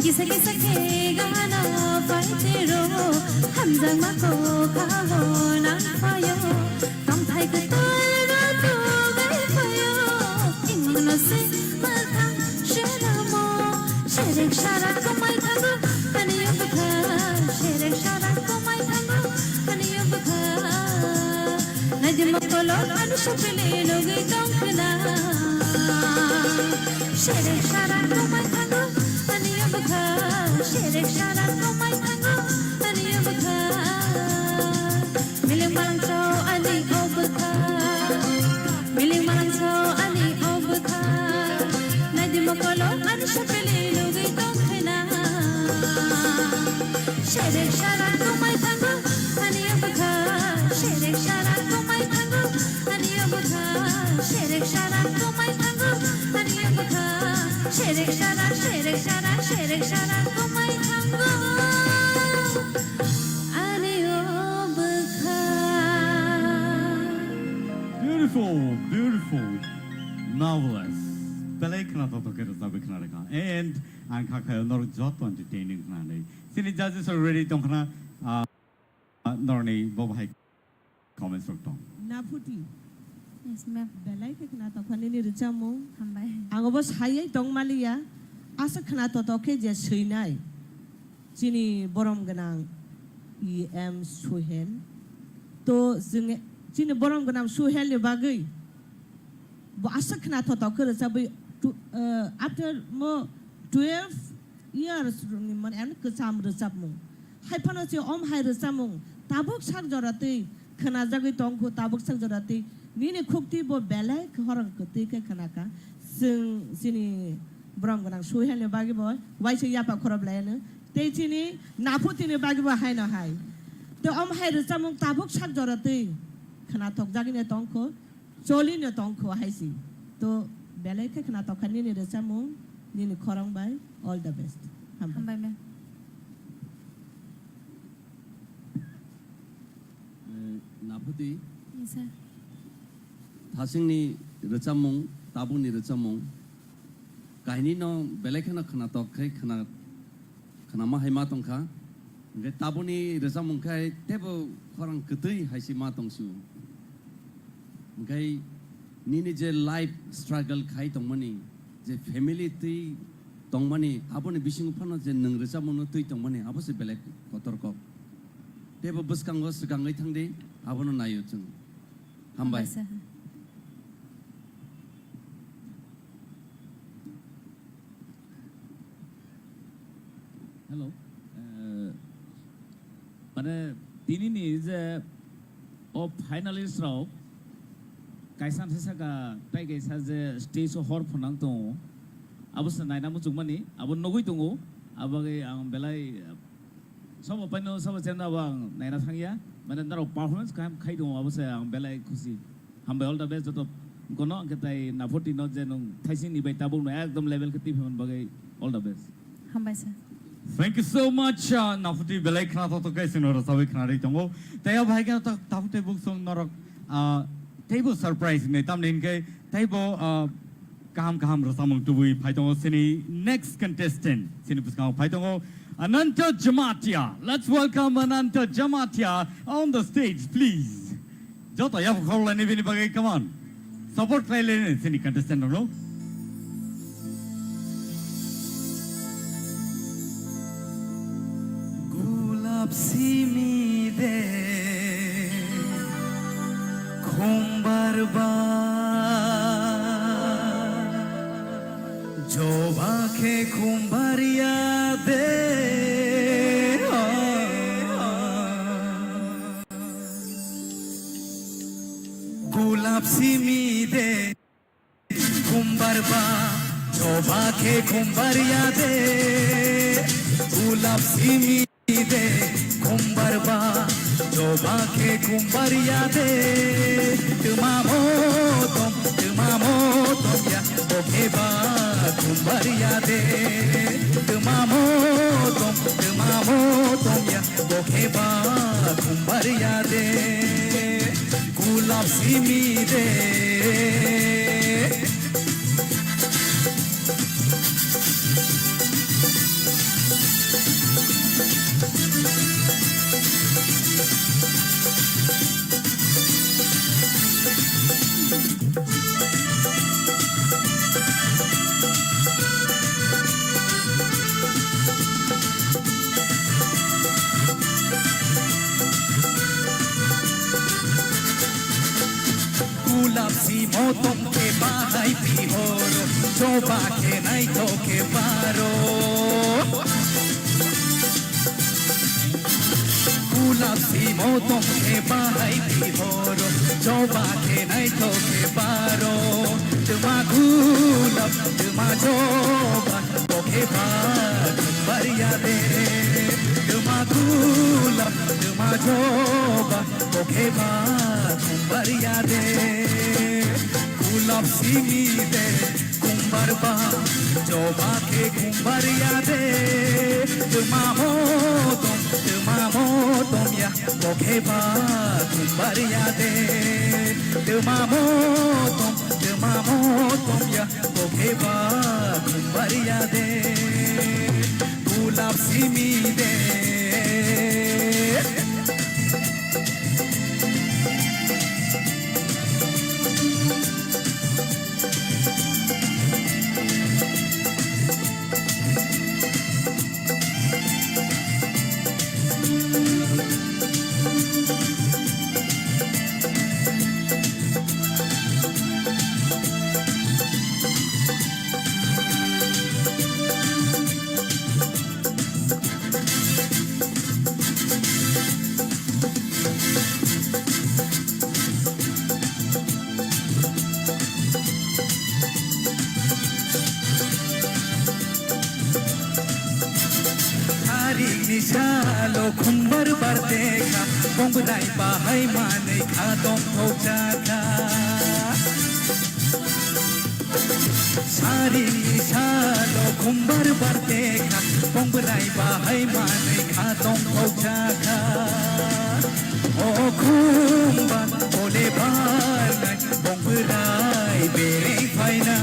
Speaker 8: Kisa kisa ke gana pai tero hamjang ma ko khaho na payo tam thai ka tara to gai payo ingno se ma thang sheramo sherek shara ko mai thago aniyo bakha sherek shara ko mai thago aniyo bakha najm ko lo anu shapile lo gai tongkna sherek shara ko mai thago aniyo bakha sherek shara ko mai thago aniyo bakha miling malang so ani o bakha miling malang so ani o bakha nadi makolo ani shapele logi tongkhena sherek shara ko mai thago aniyo bakha sherek shara ko mai thago aniyo bakha sherek shara ko mai thago aniyo bakha sherek shara sherek shara sherek shara ko mai thago aniyo bakha.
Speaker 2: Beautiful, beautiful, marvelous. Belai kana to kera sabi kana reka. And ang kakaya nor joto entertaining kana nei. Sini judges are ready tong kana nor nei bob hai comments rok tong.
Speaker 9: Naputi.
Speaker 8: Yes ma'am.
Speaker 9: Belai ke kena to khani ni ricamu.
Speaker 8: Hambai.
Speaker 9: Ang bos hayai tong malia. Asa kena to ke je seinai. Sini borom ganang em suhel. To zeng sini borom ganang suhel ni bagai. Bo asa kena to ke ricabu after mo 12 years ni man en kesam ricamu. Hai pano si om hai ricamu. Tabuk sak jorati kena jagai tong ko tabuk sak jorati. Nini khukti bo belai khorang kete ke khanaka sini bram ganang suhel ne bagi bo wai se yapa khorob laina te chini naputi ne bagi bo hai na hai to om hai ru samung tabuk sak jorate khana thok jagi ne tongkho choli ne tongkho hai si to belai ke khana thok khani ne ru samung nini khorang bai all the best
Speaker 8: Hambai ma'am.
Speaker 12: Naputi
Speaker 8: Yes sir.
Speaker 12: Thasingni recamung tabuni recamung kahini no belekana khana to khai khana ma hai ma tongkha nge tabuni recamung khai tebo khorang ketui haisi ma tongsu ngai nini je life struggle khai tongmani je family tui tongmani aboni bising phano je nang recamung no tui tongmani abose belek kotor ko tebo buskango sukangai thangde abono nayo chung hambai.
Speaker 10: Hello. Mana tini ni je of finalist rao kaisan sesa ka tai kaisa je stage hor phonang to abus naina mu chungmani abun nogoi tungo abage ang belai sobo paino sobo chenda bang naina thangya mana naro performance kam khai do abus ang belai khushi hambai all the best to kono ketai napoti no je nong thaising ni bai tabung no ekdom level ke tifon bagai all the best.
Speaker 8: Hambai sir.
Speaker 2: Thank you so much. Nafuti belai kana to kai sinora sabi kana ri tongo. Tayo bhai kana to tafute book song norok table surprise ne tam nin ke table kaham rasamung tubui phai tongo sini next contestant sini puskang phai tongo Ananta Jamatia. Let's welcome Ananta Jamatia on the stage please. Jota ya khol ni bini bagai come on. Support play le sini contestant no.
Speaker 18: Simide Khumbarba Joba ke Khumbaria de Gulab simide Khumbarba Joba ke Khumbaria de Gulab simide de Khumbarba Joba ke Khumbaria de Tumamo tom ya Okeba Khumbaria de Tumamo tom ya Okeba Khumbaria de Gulab simi de bahai pihoro coba ke nai toke paro Gulab si motong ke bahai pihoro coba ke nai toke paro Dema gulab dema coba toke paro Bariade Dema gulab dema coba toke paro Bariade Gulab si mide kumbarba coba ke kumbariade Dema motom ya toke paro Bariade Dema motom ya toke paro Bariade Gulab si mide Nisalo kumbar bardeka Bongbunai bahai manai khadong hojaka Sari nisalo kumbar bardeka Bongbunai bahai manai khadong hojaka O kumbar ole barnai Bongbunai bere faina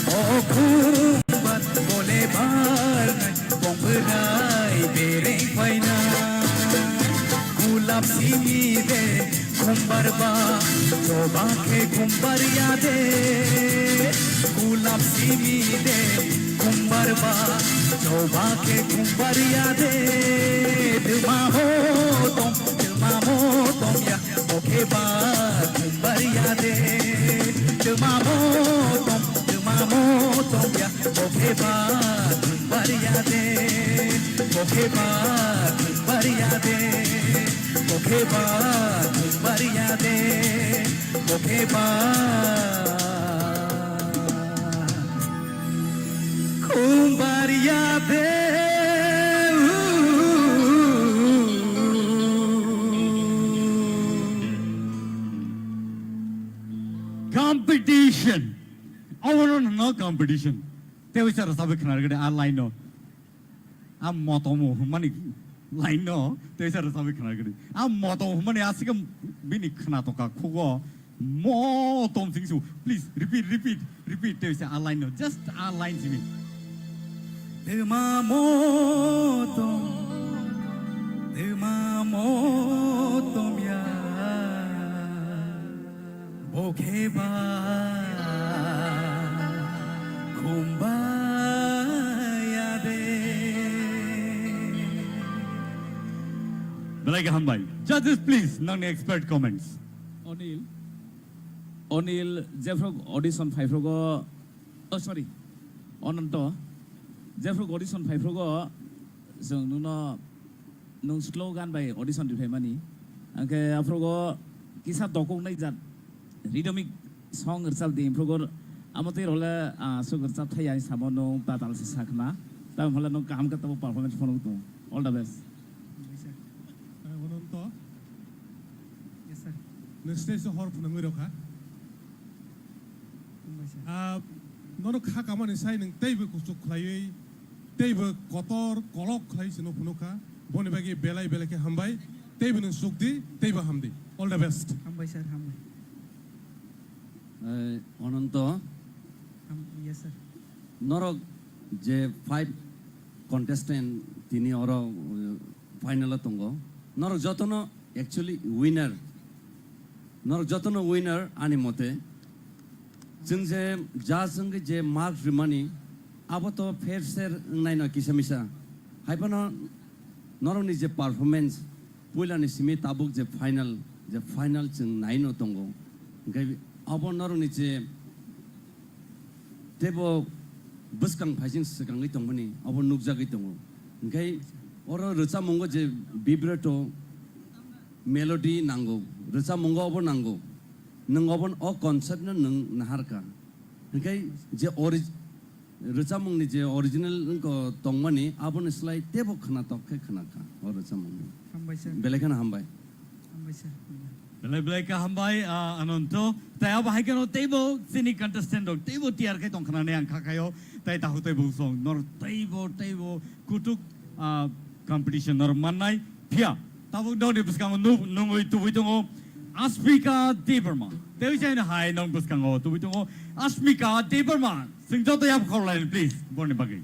Speaker 18: O kumbar ole barnai Bongbunai bere faina Gulab si mide kumbarba coba ke kumbar yade Gulab si mide kumbarba coba ke kumbar yade Dema motom ya oke ba kumbar yade Dema motom ya oke ba kumbar yade Oke ba kumbar yade Oke ba kumbar yade Oke ba kumbar yade
Speaker 2: Competition. I want to know competition. They will say, "Sabi kena a line no." I'm motomo money line no. They said, "Sabi kena I'm motomo money." Ask him, "Bini kena toka kugo motom things." Please repeat. They say, "A line no." Just a line to me.
Speaker 18: Dema motom ya oke ba
Speaker 2: Balaika Hambai. Judges, please, non-expert comments.
Speaker 10: Onil, Jeffrog audition 5 rogo. Oh, sorry. Onanto. Jeffrog audition 5 rogo. So, nung slogan by audition di mani. Angke afrogo kisah dokong na jat. Rhythmic song result di improgo. Amate rola so result thaya sabon nung patal sesakna. Tapi malah nung kam ketemu performance phone tu. All the best.
Speaker 6: Stage hor punang roka. Nono kha kaman isai neng teibe kusuk khlai teibe kotor kolok khlai sino punuka bone bagi belai ke hambai teibe neng sukdi teibe hamdi. All the best.
Speaker 17: Hambai sir, hambai.
Speaker 12: Ononto.
Speaker 17: Yes sir.
Speaker 12: Norok je 5 contestant tini oro final tongo. Norok jotono actually winner. Nor jotono winner ani mote. Jengje jazeng je mark money. Abo to fair share nai no kisamisa. Haipano noroni je performance. Puila ni simi tabuk je final jeng nai no tongo. Gai abo noroni je तेबो बसकां फाइसिं सिगाङै दंमोन अब नुकजागै दङ ओंखाय अर रोजामंगो जे बिब्रेटो melody नांगौ रोजामंगो अब नांगौ नों अबन अ concept नों नाहारका ओंखाय जे रोजामंनि जे original दंमोन आबन स्लाइ तेबो खोनातक खोनाका अ रोजामंनि
Speaker 17: हामबाय सार
Speaker 12: बेलेखाना हामबाय
Speaker 17: हामबाय सार
Speaker 2: Belai ka hambai anonto tai aba hai kano table sini contestant dok table tiar kai tongkhana ne ang khakayo tai tahu tai bu song nor table kutuk competition nor manai phia tabu dong ni buskang nungoi tu bitongo Asmika Deberman dewi chai na hai nong buskang o tu bitongo Asmika Deberman singjo tai ap khorlain please borne bagai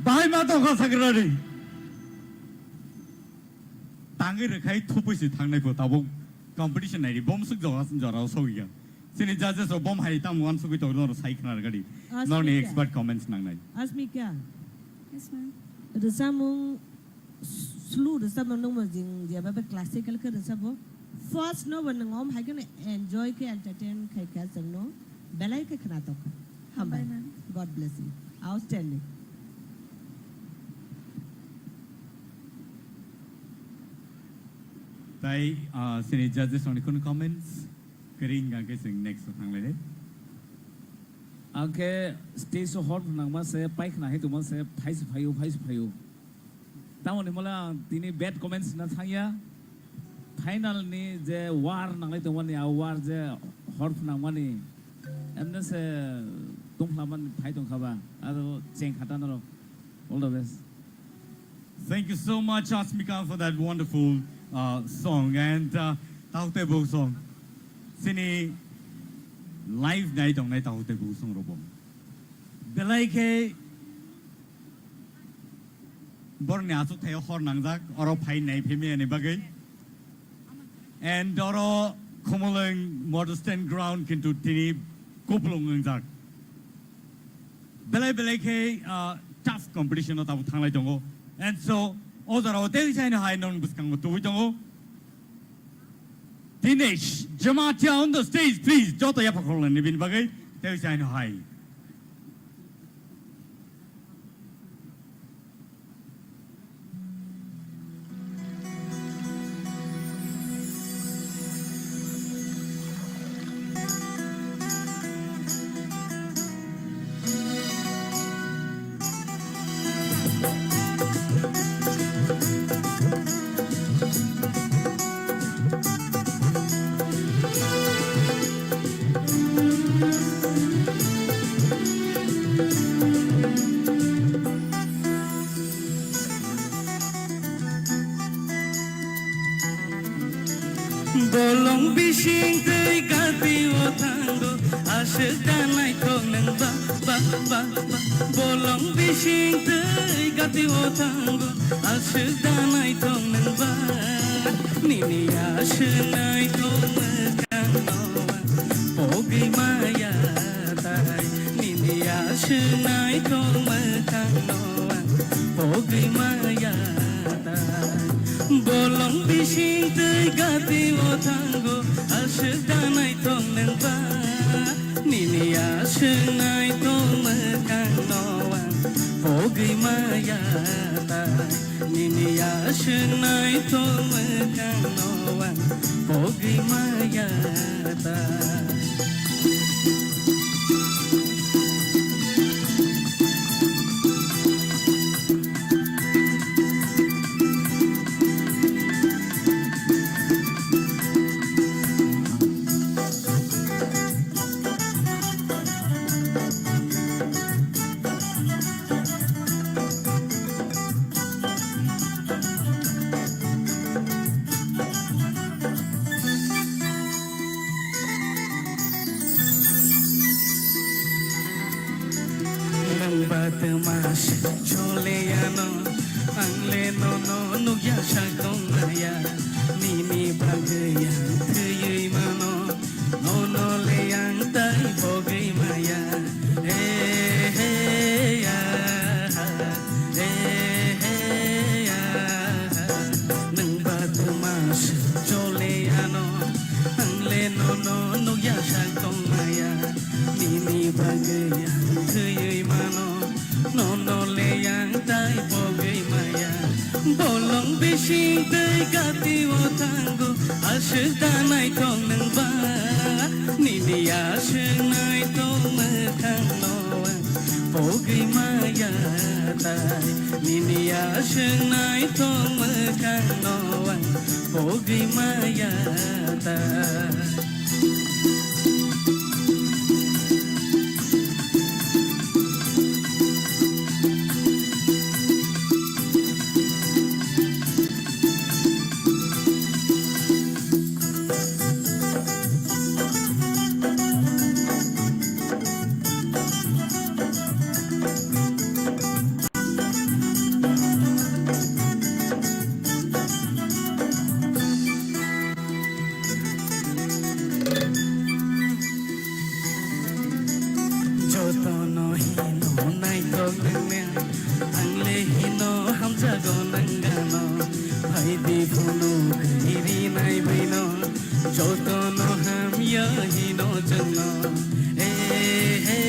Speaker 2: Bahai ma tong ka sagrari tangi rekai thupuisi thangnai ko tabo competition nai bom suk jara sogiya sini judges ro bom hai tam wan sugui to nor sai khnar gadi nor ni expert comments nangnai
Speaker 9: Asmika
Speaker 15: Yes, ma'am.
Speaker 9: Resamung slu resamung nong majing dia baba classical ke resabo first no ban ngom hai kan enjoy ke entertain khai ka sangno Belai ke kena toka. Hambai. God bless you. Outstanding.
Speaker 2: Tai sini judges on the comments. Kering angke sing next thang le.
Speaker 10: Angke stage so hot nang mas saya paik na itu mas saya phais phayo. Tahu ni mula tini bad comments na thangya. Final ni je war nang itu mani war je hot nang mani. Emna se tung laman phai tung khaba. Ado ceng khata na all the best.
Speaker 2: Thank you so much, Asmika, for that wonderful song and Taute Bo song. Sini live night on night Taute Bo song robo. Belai ke borne asu theo hor nangjak oro phai nai phemi ani bagai. And oro Khumulwng Contestant ground kintu tini Khumulwng jak. Belai ke tough competition ota thanglai dongo. And so, Ozaro, there is a high known Buskango to Dinesh, Jamatia on the stage, please. Jota Yapakol and Ibn Bagay, there is a high.
Speaker 18: Bolong bising tei gati o tango asik danai kong neng ba. Bolong bising tei gati o tango asik danai kong neng ba. Nini asik nai kong mekan noa pogi maya tai. Nini asik nai kong mekan noa pogi maya tai. Bolong bising tei gati o tango asik danai tong neng ba. Nini asik nai tong mekan noa pogi maya tai. Nini asik nai tong mekan noa pogi maya tai. Mas chole ano angle no nugya shakong ya nini bagaya thuyui mano no le yang tai bogai maya ya nang bat mas chole ano angle no nugya shakong ya nini bagaya thuyui mano no le yang tai bogai maya. Bolong bising tei gati o tango asik danai tong neng ba. Nini asik nai tong mekan noa bogai maya tai. Nini asik nai tong mekan noa bogai maya tai. Jotono ham ya hino chunno hey hey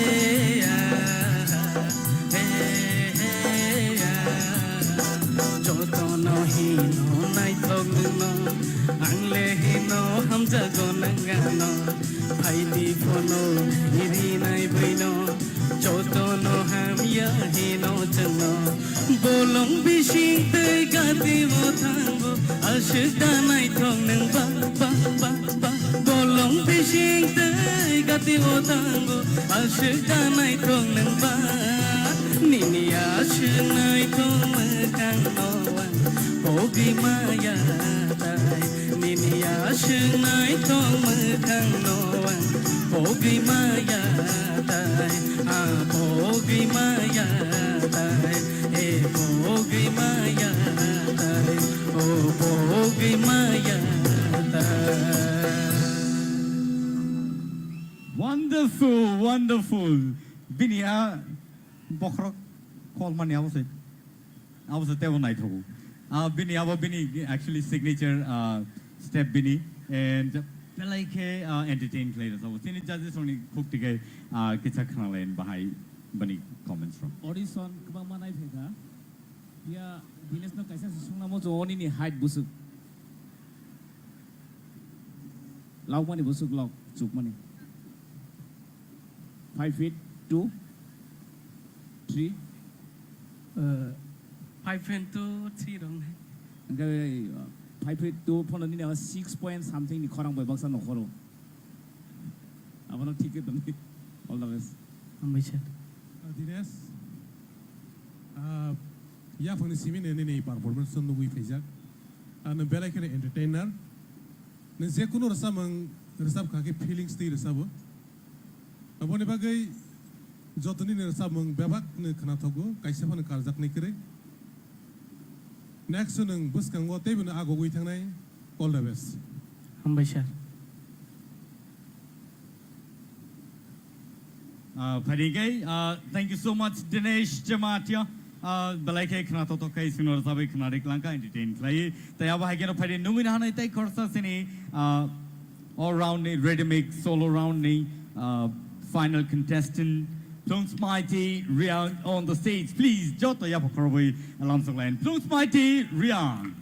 Speaker 18: jotono hino nai thogno angle hino hamza gonangano phaili phono iri nai bino jotono hamya hino chunno bolong bising tei gati mo thango ashda nai thongnang ba ba ba ba bolong bising tei gati mo thango ashda nai thongnang ba nini ashnai thongmang nowan bogi maya tai nini ashnai thongmang nowan bogi maya tai a bogi maya tai e bogi maya tai o bogi maya tai.
Speaker 2: Wonderful, wonderful. Bini bokrok call money I was a table night ho. Bini actually signature step Bini and like entertain players. I was in judges only cook to get kitsa kanale and behind Bini comments from.
Speaker 10: Audition kubang manai phega dia dines no kaisa sungna mo jo oni ni height busuk law mani busuk law chuk mani 5 feet 2 3
Speaker 14: 5 feet 2 3 dong
Speaker 10: okay 5 feet 2 phone ni na 6 point something ni khorang boy baksa no khoro abono thik ekdam all the best
Speaker 14: ambition
Speaker 6: Dines ya phone simin ne performance no wi fejak an belai kene entertainer ne je kuno rasab ka ke feelings ti rasabo abone bagai jotoni ne rasab mang bebak ne khana thogo kaisa phone karjak ne kre next nang buskang go tebuna ago gui thangnai all the best
Speaker 14: ambition
Speaker 2: thank you so much Dinesh Jamatia Balaike Kanato Kai Sinor Sabe Kanarik Lanka entertain play Tayaba Hagano Padi Numina Tay Korsa Sini all round Rhythmic solo round final contestant Plums Mighty Rian on the stage please Jota Yapakorwe Alonso Land Plums Mighty Rian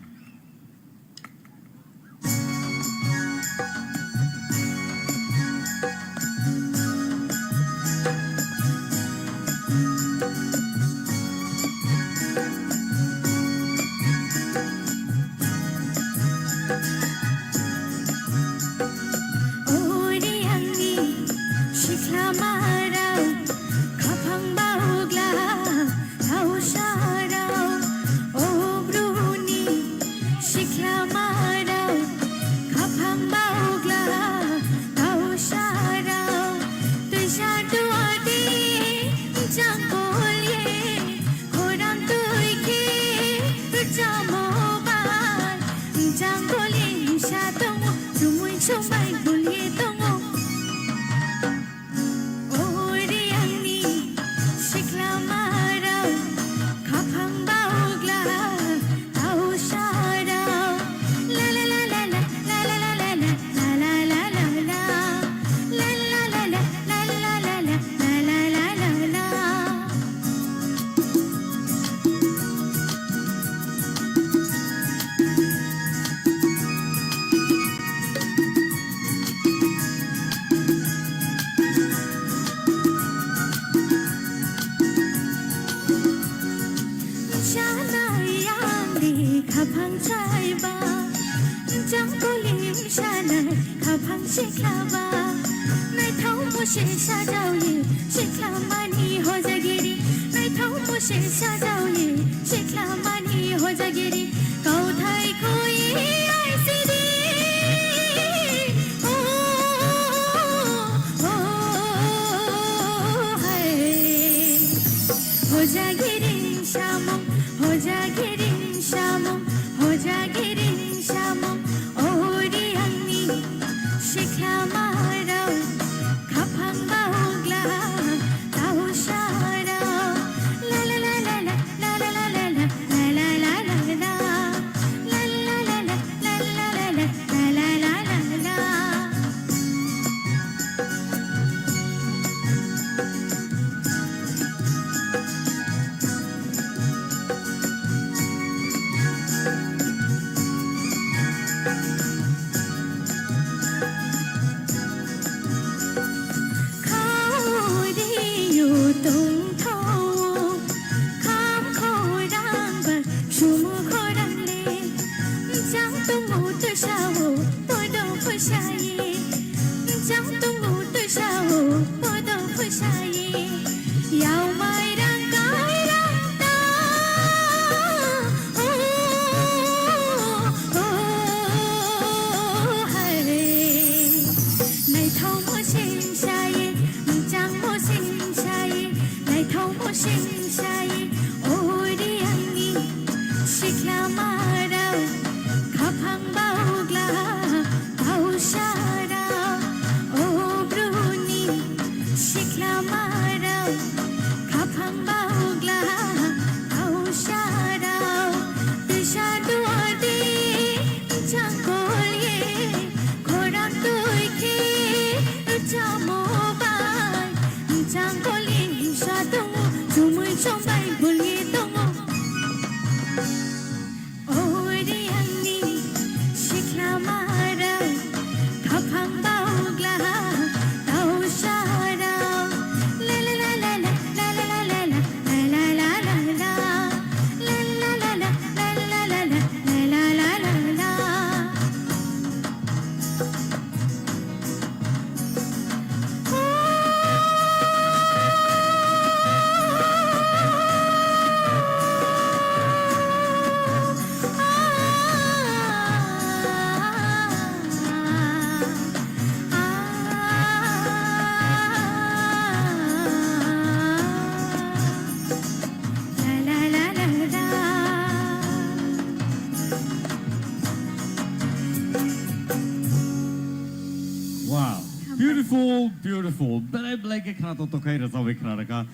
Speaker 2: Beautiful. Belai belai ke khana to kai rasa we khana raka.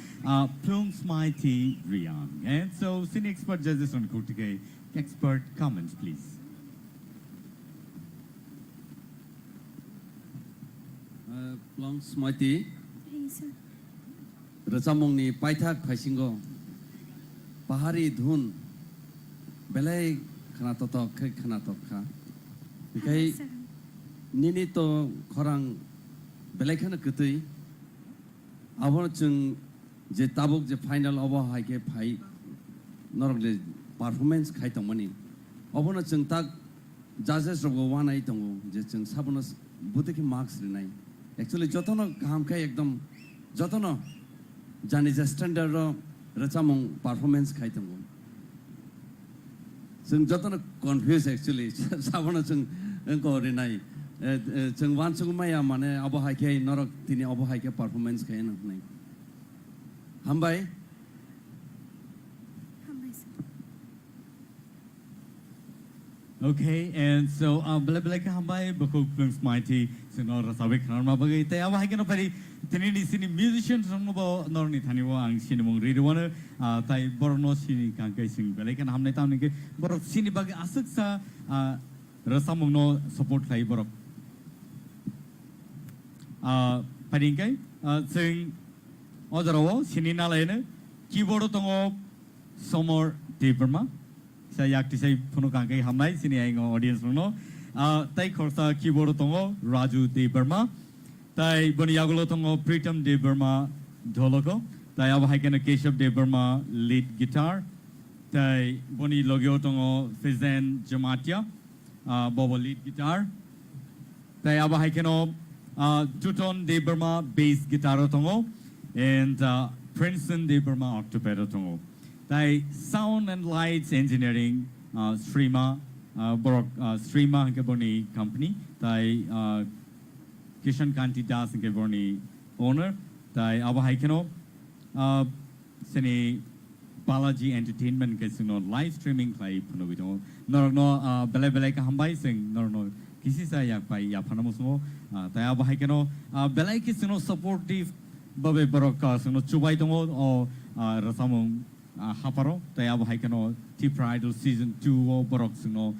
Speaker 2: Films mighty Ryan. And so, cine expert judges on Kurtike. Expert comments, please.
Speaker 12: Long Smarty.
Speaker 15: Yes, sir.
Speaker 12: Razamongni Paitak Paisingo. Pahari Dhun. Belai khana to kai khana to ka. Kai nini to khorang belai khana ketui. Abon chung je tabuk je final abo hai ke phai norgle performance khai tongmani. Abon chung tak judges rogo wanai tongo je chung sabonos bute ki marks rinai. Actually jotono kaham kai ekdom jotono jani je standard ro rachamong performance khai tongo. Chung jotono confused actually sabono chung ko rinai. Chung wan chung maya mane abo hai ke norok tini abo hai ke performance khai na nai. Hambai
Speaker 2: Okay, and so belai ke hambai bakok films mighty sino rasawik norma bagai te awa hagen pari tini ni sini musicians no bo norni thani wo ang sini mong read one tai borno sini kangkai sing belai kan hamnai tam ke borok sini bagai asuk sa rasamong no support khai borok paringkai sing ojarawo sini nalaine keyboard tongo somor Tipra saya yakti saya puno kangkai hamnai sini aing audience no tai khorsa keyboard tongo Raju Tipra tai boni yagulo tongo Pritam Tipra dholoko tai abo haikena Keshav Tipra lead guitar tai boni logyo tongo Fizen Jamatia bobo lead guitar tai abo haikeno Tuton Tipra bass guitar tongo and Princeton Tipra octopedal tongo tai sound and lights engineering Streama borok Streama ke boni company tai Kishan Kanti Das ke boni owner tai abo haikeno sini Balaji Entertainment ke sino live streaming klai puno bito no belai ka hambai sing no kisi sa yak pai ya phanamo smo tai abo haikeno belai ke sino supportive babe borok ka sino chubai tongo o rasamong haparo tai abo haikeno Tipra Idol season 2 o borok sino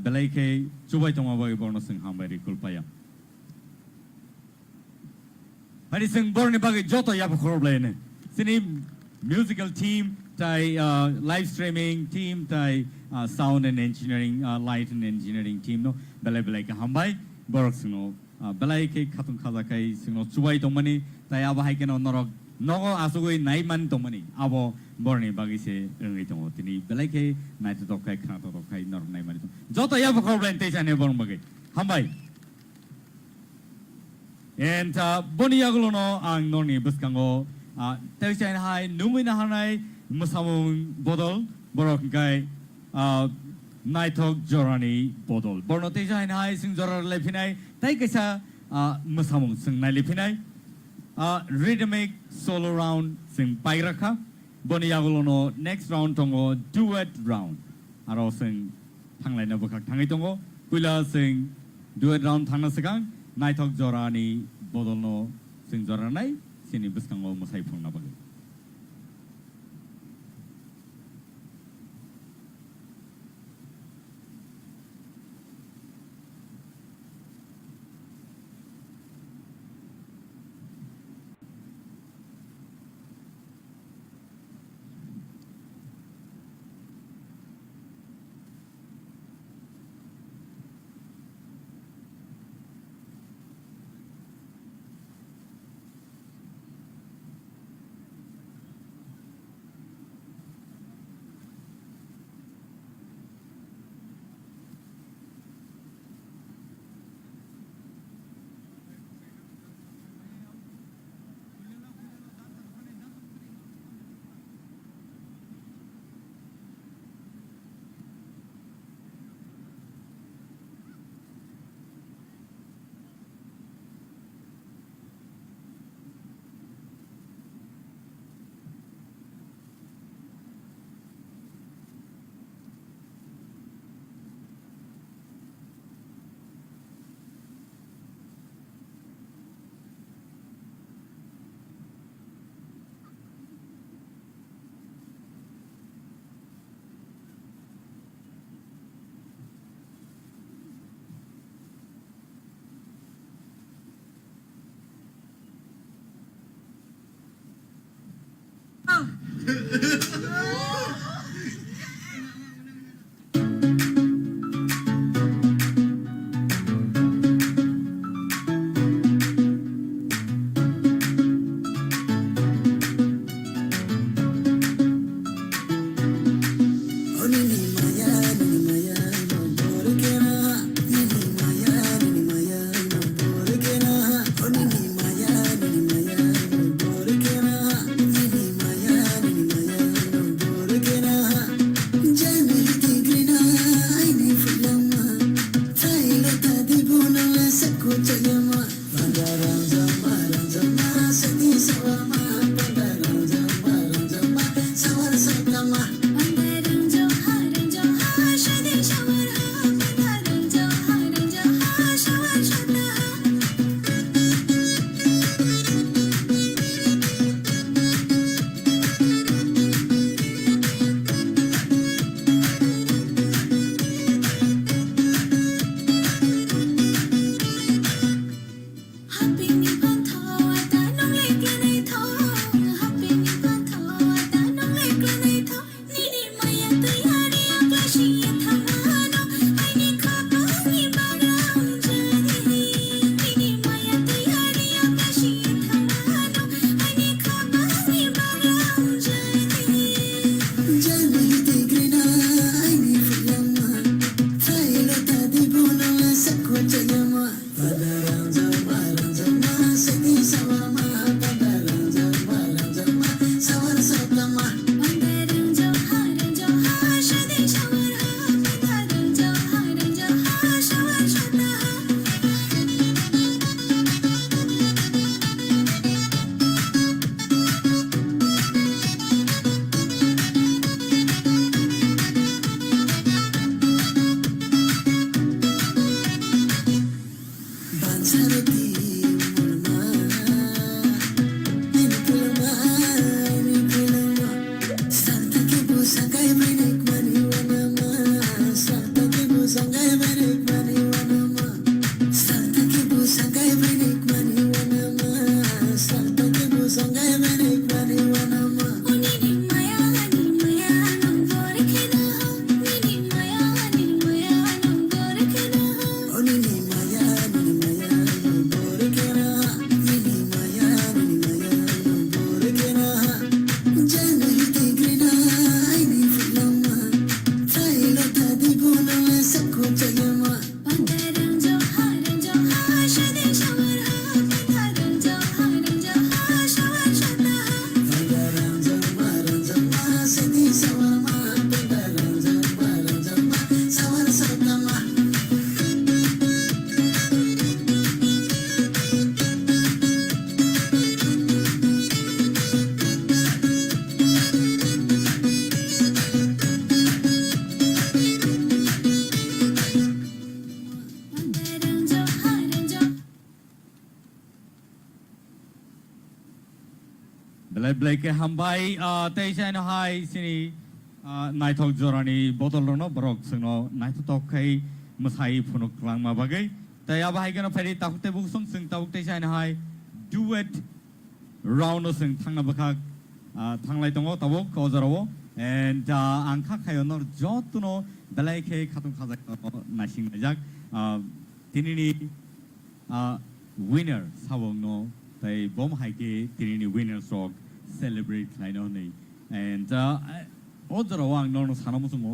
Speaker 2: belai ke chubai tongo babe borno sing hambai ri kulpaya hari sing borni bagai joto ya problem sini musical team tai live streaming team tai sound and engineering light and engineering team no belai ka hambai borok sino belai ke khatun khaza kai sino chubai tongmani tai abo haikeno norok nogo asugoi naiman tongmani abo borni bagi se ngai tongo tini belai ke nai to kai khana to kai norok naimani joto ya problem te chane born bagai hambai and boniyagulo no ang noni buskango tawchain hai numina hanai musamung bodol borok kai naithok jorani bodol borno tawchain hai sing jorar lephinai tai kaisa musamung sing nai lephinai rhythmic solo round sing pairaka boniyagulo no next round tongo duet round aro sing thanglai na bukak thangai tongo puila sing duet round thangna sakang naithok jorani bodol no sing joranai sini buskango musai phungna bagi
Speaker 15: Happy ni pan thaw ta nong lek le nei thaw
Speaker 2: belai belai ke hambai teisa no hai sini naitok jorani botol no borok sengno naitok kai masai phunuk lang ma bagai taya bahai keno pheri takute buk song sing tabuk teisa no hai duet round no sing thangna bakha thanglai tongo tabuk ko jarawo and angkha khayo nor jotuno belai ke khatung khajak nasing najak tinini winner sabong no tai bom haike tinini winner song celebrate laino nei and odrawang no sanamusungo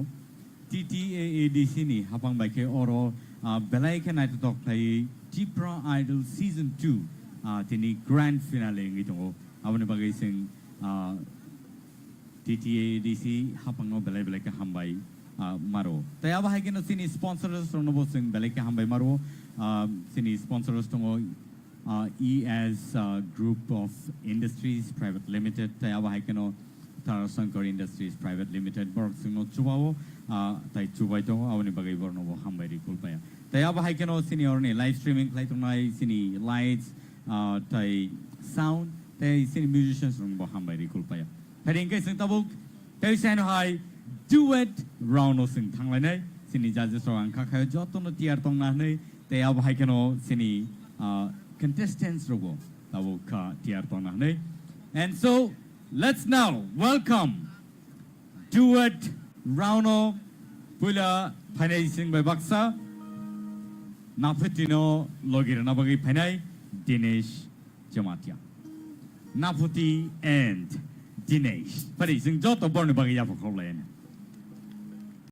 Speaker 2: TTAADC ni hapang baike oro belai ke night talk tai Tipra Idol season 2 tini grand finale ngitongo abone bagai sing TTAADC hapang no belai belai ke hambai maro tai aba haike no sini sponsors no bo sing belai ke hambai maro sini sponsors tongo ES Group of Industries Private Limited tai aba haike no Tara Sankar Industries Private Limited borok singno chubao tai chubai tongo aboni bagai borno bo hambai ri kulpaya tai aba haike no sini orni live streaming play tongnai sini lights tai sound tai sini musicians rong bo hambai ri kulpaya heading ke sing tabuk tai san hai duet round no sing thanglai nai sini judges ro angkha khayo jotono tiar tong na nei tai aba haike no sini contestants rogo tabuk tiar tong na nei and so let's now welcome duet Rauno Pula Panay Sing by Baksa Naputino Logir Nabagi Panay Dinesh Jamatia Naputi and Dinesh Panay Sing Joto Born Bagi Yapo Kolan